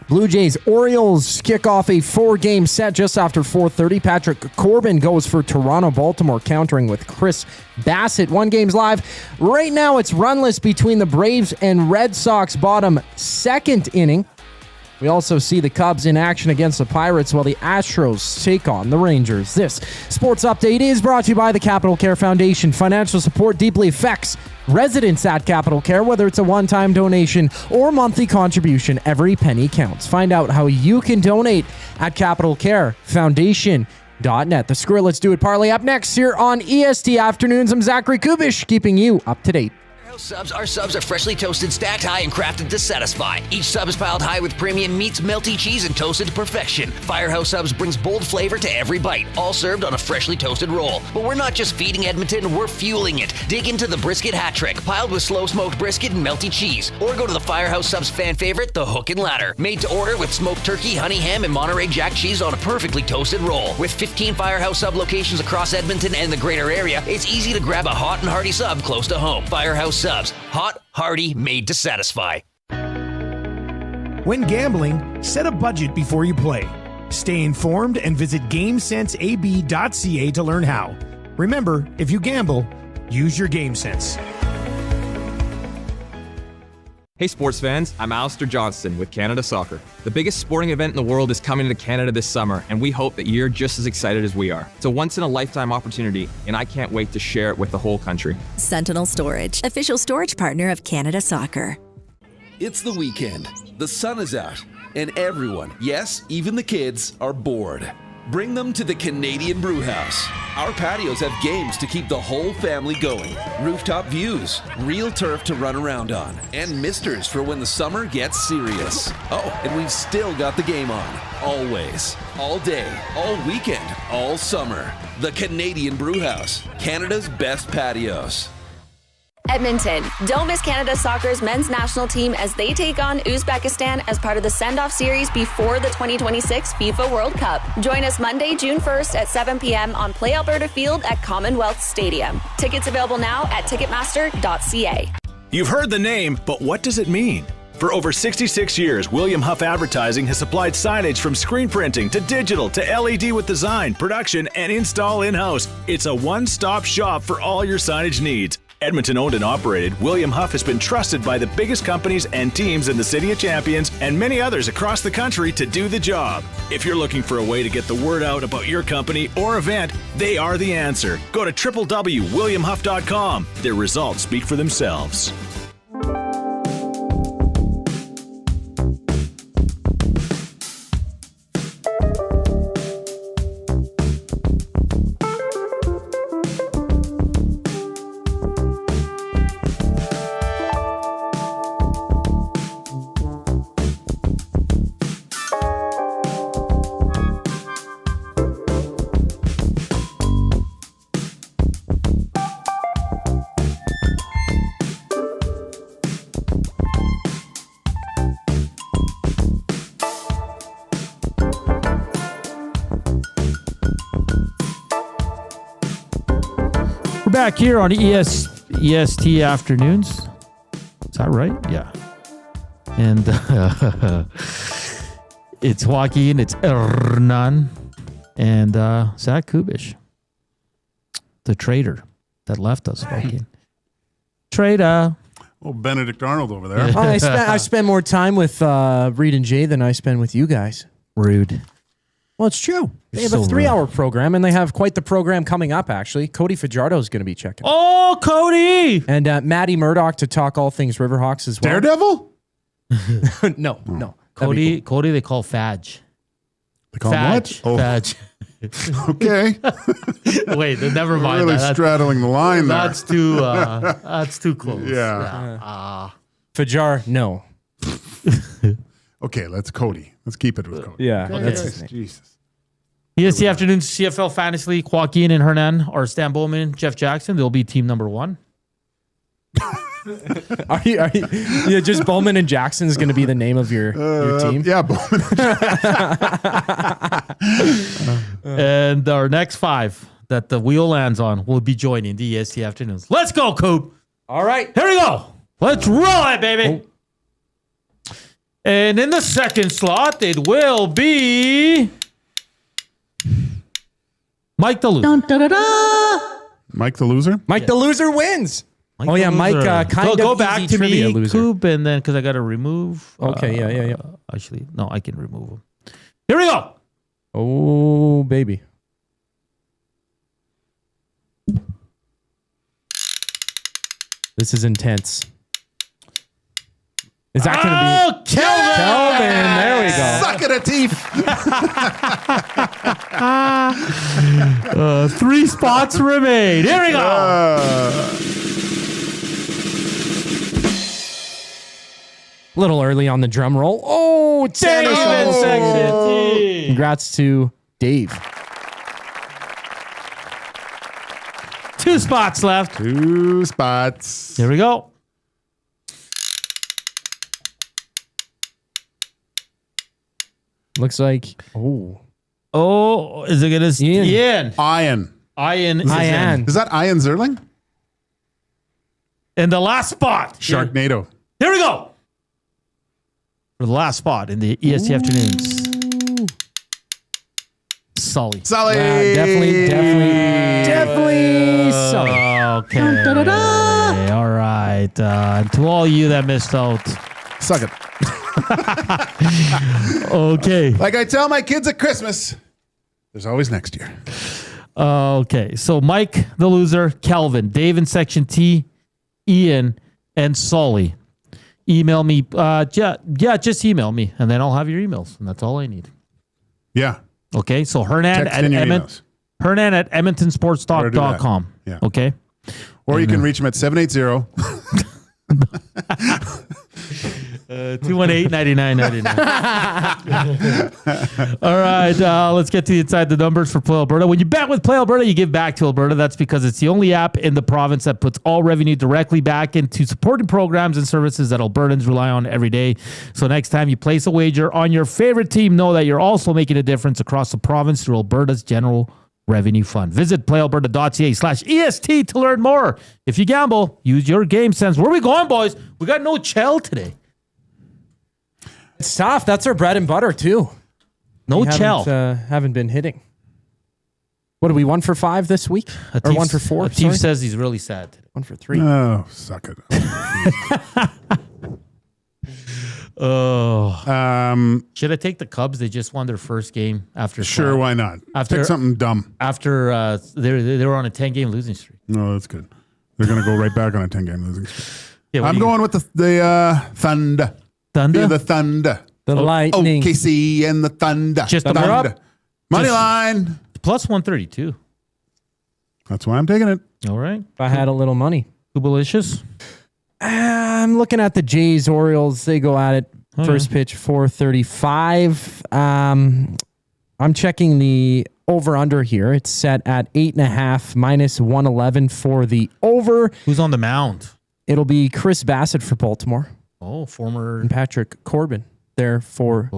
Blue Jays Orioles kick off a 4-game set just after 4:30. Patrick Corbin goes for Toronto. Baltimore countering with Chris Bassett. 1 game's live. Right now it's runless between the Braves and Red Sox, bottom 2nd inning. We also see the Cubs in action against the Pirates while the Astros take on the Rangers. This sports update is brought to you by the Capital Care Foundation. Financial support deeply affects residents at Capital Care, whether it's a one-time donation or monthly contribution. Every penny counts. Find out how you can donate at capitalcarefoundation.net. The Screw It, Let's Do It parlay up next here on EST Afternoons. I'm Zachary Kubish, keeping you up to date. Our subs are freshly toasted, stacked high, and crafted to satisfy. Each sub is piled high with premium meats, melty cheese, and toasted to perfection. Firehouse Subs brings bold flavor to every bite, all served on a freshly toasted roll. But we're not just feeding Edmonton, we're fueling it. Dig into the brisket hat trick, piled with slow-smoked brisket and melty cheese. Or go to the Firehouse Subs fan favorite, the Hook and Ladder. Made to order with smoked turkey, honey ham, and Monterey Jack cheese on a perfectly toasted roll. With 15 Firehouse Sub locations across Edmonton and the greater area, it's easy to grab a hot and hearty sub close to home. Firehouse Subs. Hot, hearty, made to satisfy. When gambling, set a budget before you play. Stay informed and visit GameSenseAB.ca to learn how. Remember, if you gamble, use your game sense. Hey sports fans, I'm Alistair Johnston with Canada Soccer. The biggest sporting event in the world is coming to Canada this summer, and we hope that you're just as excited as we are. It's a once-in-a-lifetime opportunity, and I can't wait to share it with the whole country. Sentinel Storage, official storage partner of Canada Soccer. It's the weekend, the sun is out, and everyone, yes, even the kids, are bored. Bring them to the Canadian Brewhouse. Our patios have games to keep the whole family going, rooftop views, real turf to run around on, and misters for when the summer gets serious. Oh, and we've still got the game on, always, all day, all weekend, all summer. The Canadian Brewhouse, Canada's best patios. Edmonton, don't miss Canada Soccer's men's national team as they take on Uzbekistan as part of the send-off series before the 2026 FIFA World Cup. Join us Monday, June 1st at 7 p.m. on Play Alberta Field at Commonwealth Stadium. Tickets available now at Ticketmaster.ca. You've heard the name, but what does it mean? For over 66 years, William Huff Advertising has supplied signage from screen printing to digital to LED with design, production, and install in-house. It's a one-stop shop for all your signage needs. Edmonton owned and operated, William Huff has been trusted by the biggest companies and teams in the City of Champions and many others across the country to do the job. If you're looking for a way to get the word out about your company or event, they are the answer. Go to www.williamhuff.com. Their results speak for themselves. Back here on EST Afternoons. Is that right? Yeah. And it's Joaquin, it's Hernan, and Zach Kubish, the traitor that left us, Joaquin. Traitor. Oh, Benedict Arnold over there. I spend more time with Reed and Jay than I spend with you guys. Rude. Well, it's true. They have so a 3-hour program, and they have quite the program coming up, actually. Cody Fajardo is going to be checking. Oh, Cody! And Maddie Murdoch to talk all things Riverhawks as well. Daredevil? No. Cody, they call Fadge. They call him what? Oh. Fadge. Okay. Wait, never mind. Really straddling the line there. That's too close. Yeah. Fajar, no. Okay, let's Cody. Let's keep it with Cody. Yeah, Okay. that's his name. Jesus. EST afternoon CFL Fantasy League. Joaquin and Hernan are Stan Bowman, Jeff Jackson. They'll be team number 1. Are you yeah, just Bowman and Jackson is going to be the name of your team? Yeah, Bowman. And our next 5 that the wheel lands on will be joining the EST afternoons. Let's go, Coop. All right. Here we go. Let's roll it, baby. And in the second slot, it will be Mike the Loser. Mike the Loser? Mike the Loser wins. Mike oh, the yeah, Mike, Loser. kind of go back easy to trivia me, loser. Coop, and then because I got to remove. Okay, yeah. Actually, no, I can remove him. Here we go. Oh, baby. This is intense. Is that going to be Kelvin? There we go. Suck it a teeth. 3 spots remain. Here we go. A little early on the drum roll. Oh, David Section T. Congrats to Dave. 2 spots left. 2 spots. Here we go. Looks like is it gonna Ian? Ian. Ian. Is that Ian Zerling? In the last spot. Sharknado. Here we go. For the last spot in the EST afternoons. Sully. Definitely Sully. Okay. All right. To all you that missed out. Suck it. Okay. Like I tell my kids at Christmas, there's always next year. Okay. So Mike the Loser, Kelvin, Dave in Section T, Ian, and Sully. Email me. Just email me, and then I'll have your emails, and that's all I need. Yeah. Okay. So Hernan at EdmontonSportsTalk.com. Yeah. Okay. Or you can reach him at 780. 218-9999. All right, let's get to the inside the numbers for Play Alberta. When you bet with Play Alberta, you give back to Alberta. That's because it's the only app in the province that puts all revenue directly back into supporting programs and services that Albertans rely on every day. So next time you place a wager on your favorite team, know that you're also making a difference across the province through Alberta's general revenue fund. Visit playalberta.ca/EST to learn more. If you gamble, use your game sense. Where are we going, boys? We got no Chell today. It's tough. That's our bread and butter, too. No Chell. Haven't been hitting. What are we, 1 for 5 this week? Or 1 for 4? Steve says he's really sad today. 1 for 3. Oh, suck it. Should I take the Cubs? They just won their first game after. Sure, why not? Pick something dumb. After they were on a 10-game losing streak. No, that's good. They're going to go right back on a 10-game losing streak. Yeah, I'm going with the Thunder. Thunder? The Thunder. The Lightning. OKC and the Thunder. Just the Thunder. Money line. Plus 132. That's why I'm taking it. All right. If I had a little money. Kubalicious. I'm looking at the Jays, Orioles. They go at it. First pitch, 4:35. I'm checking the over-under here. It's set at 8.5, minus 111 for the over. Who's on the mound? It'll be Chris Bassett for Baltimore. Oh, former. And Patrick Corbin there for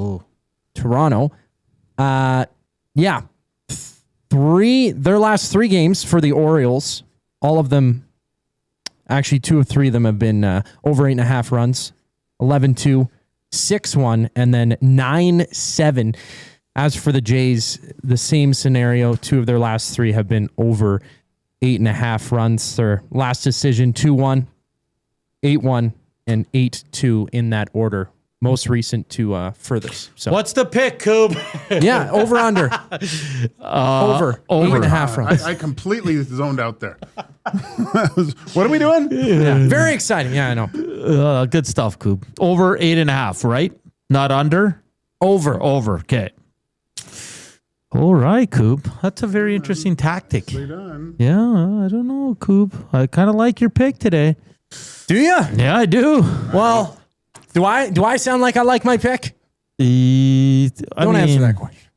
Toronto. Yeah. Their last 3 games for the Orioles, all of them, actually 2 of 3 of them have been over 8.5 runs. 11-2, 6-1, and then 9-7. As for the Jays, the same scenario. 2 of their last 3 have been over 8.5 runs. Their last decision, 2-1, 8-1, and 8-2 in that order. Most recent to furthest. So what's the pick, Coob? Yeah, over under. Over 8.5 runs. I completely zoned out there. What are we doing? Yeah, very exciting. Yeah, I know. Good stuff, Coob. Over 8.5, right? Not under? Over. Okay. All right, Coob. That's a very interesting tactic. Done. Yeah, I don't know, Coob. I kind of like your pick today. Do you? Yeah, I do. Well, do I sound like I like my pick? Don't answer that question.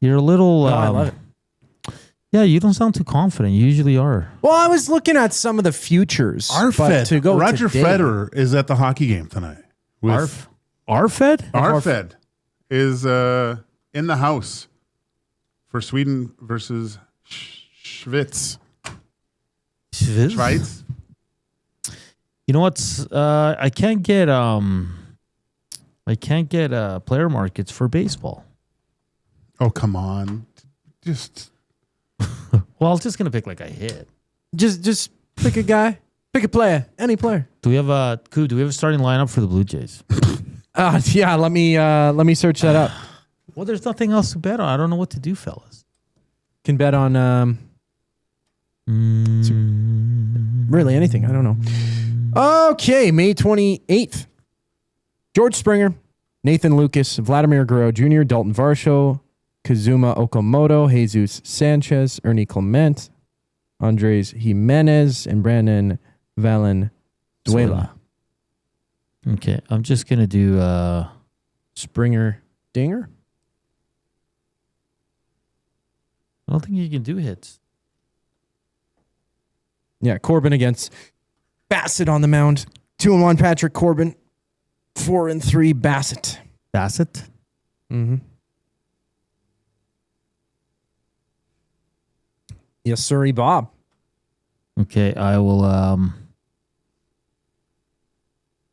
You're a little. No, I love it. Yeah, you don't sound too confident. You usually are. Well, I was looking at some of the futures. Arfed. To go Roger today, Federer is at the hockey game tonight. Arfed? Arfed is in the house for Sweden versus Schweiz. Schweiz? You know what's? I can't get player markets for baseball. Oh, come on. Just well, I was just gonna pick like a hit. Just pick a guy, pick a player, any player. Do we have a starting lineup for the Blue Jays? Yeah, let me search that up. Well, there's nothing else to bet on. I don't know what to do, fellas. Can bet on really anything. I don't know. Okay, May 28th. George Springer, Nathan Lucas, Vladimir Guerrero Jr., Dalton Varsho, Kazuma Okamoto, Jesus Sanchez, Ernie Clement, Andres Jimenez, and Brandon Valenzuela. Okay, I'm just going to do Springer Dinger. I don't think you can do hits. Yeah, Corbin against Bassett on the mound. 2-1 Patrick Corbin. 4-3 Bassett. Bassett? Mm-hmm. Yes, sirree, Bob. Okay, I will.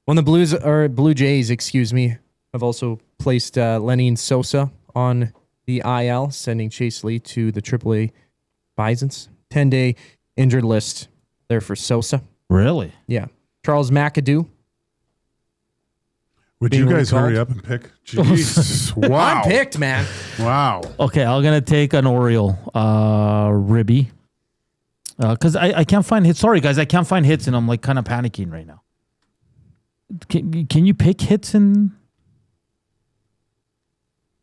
When the Blue Jays, excuse me, have also placed Lenin Sosa on the IL, sending Chase Lee to the AAA Bisons. 10-day injured list there for Sosa. Really? Yeah. Charles McAdoo. Would you guys hurry up and pick? Jeez. Wow. I'm picked, man. Wow. Okay, I'm going to take an Oriole, Ribby. Because I can't find hits. Sorry, guys, I can't find hits, and I'm like kind of panicking right now. Can you pick hits in?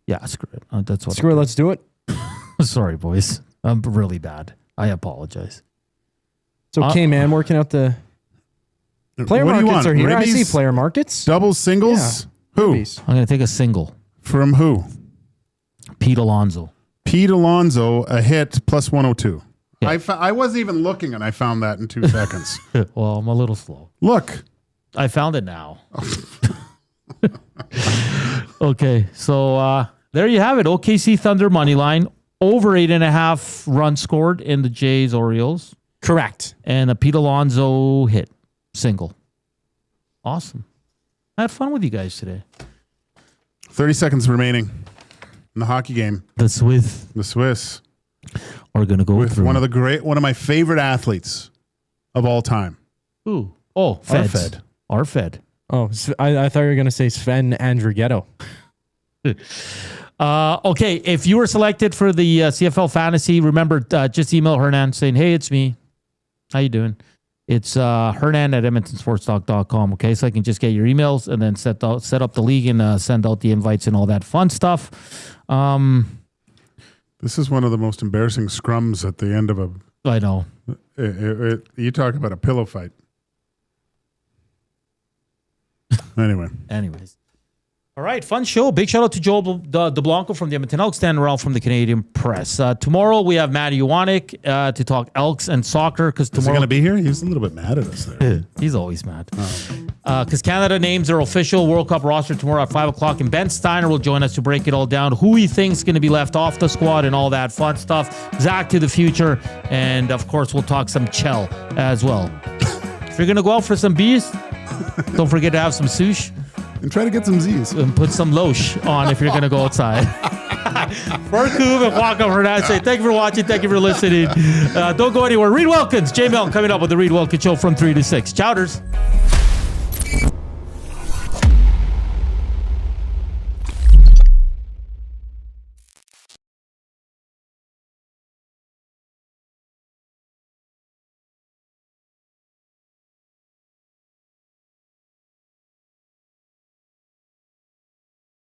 Yeah, screw it. That's what. Screw it. Let's do it. Sorry, boys. I'm really bad. I apologize. It's okay, man. Working out the player markets are here. Ribbies? I see player markets. Doubles, singles. Yeah. Who? Ribbies. I'm going to take a single. From who? Pete Alonso. Pete Alonso, a hit plus 102. Yeah. I wasn't even looking, and I found that in 2 seconds. Well, I'm a little slow. Look. I found it now. Okay, so there you have it. OKC Thunder money line. Over 8.5 runs scored in the Jays Orioles. Correct. And a Pete Alonso hit. Single. Awesome. I had fun with you guys today. 30 seconds remaining in the hockey game. The Swiss are going to go with through one of my favorite athletes of all time. Who? Oh, Fed. Arfed. Oh, I thought you were going to say Sven Andrighetto. Okay, if you were selected for the CFL Fantasy, remember, just email Hernan saying, hey, it's me. How you doing? It's Hernan at EdmontonSportsTalk.com. Okay, so I can just get your emails and then set up the league and send out the invites and all that fun stuff. This is one of the most embarrassing scrums at the end of a... I know. You talk about a pillow fight. Anyways. All right, fun show. Big shout out to Joel Dublanko from the Edmonton Elks and Ralph from the Canadian Press. Tomorrow we have Matty Uwanek to talk Elks and soccer. Because tomorrow, is he going to be here? He's a little bit mad at us there. He's always mad. Because Canada names their official World Cup roster tomorrow at 5 o'clock, and Ben Steiner will join us to break it all down. Who he thinks is going to be left off the squad and all that fun stuff. Zach to the future, and of course we'll talk some Chell as well. If you're going to go out for some beers, don't forget to have some sush. And try to get some Z's. And put some loche on if you're going to go outside. For Coob and Walk over and say thank you for watching. Thank you for listening. Don't go anywhere. Reed Wilkins, J-Mel coming up with the Reed Wilkins Show from 3 to 6. Chowders.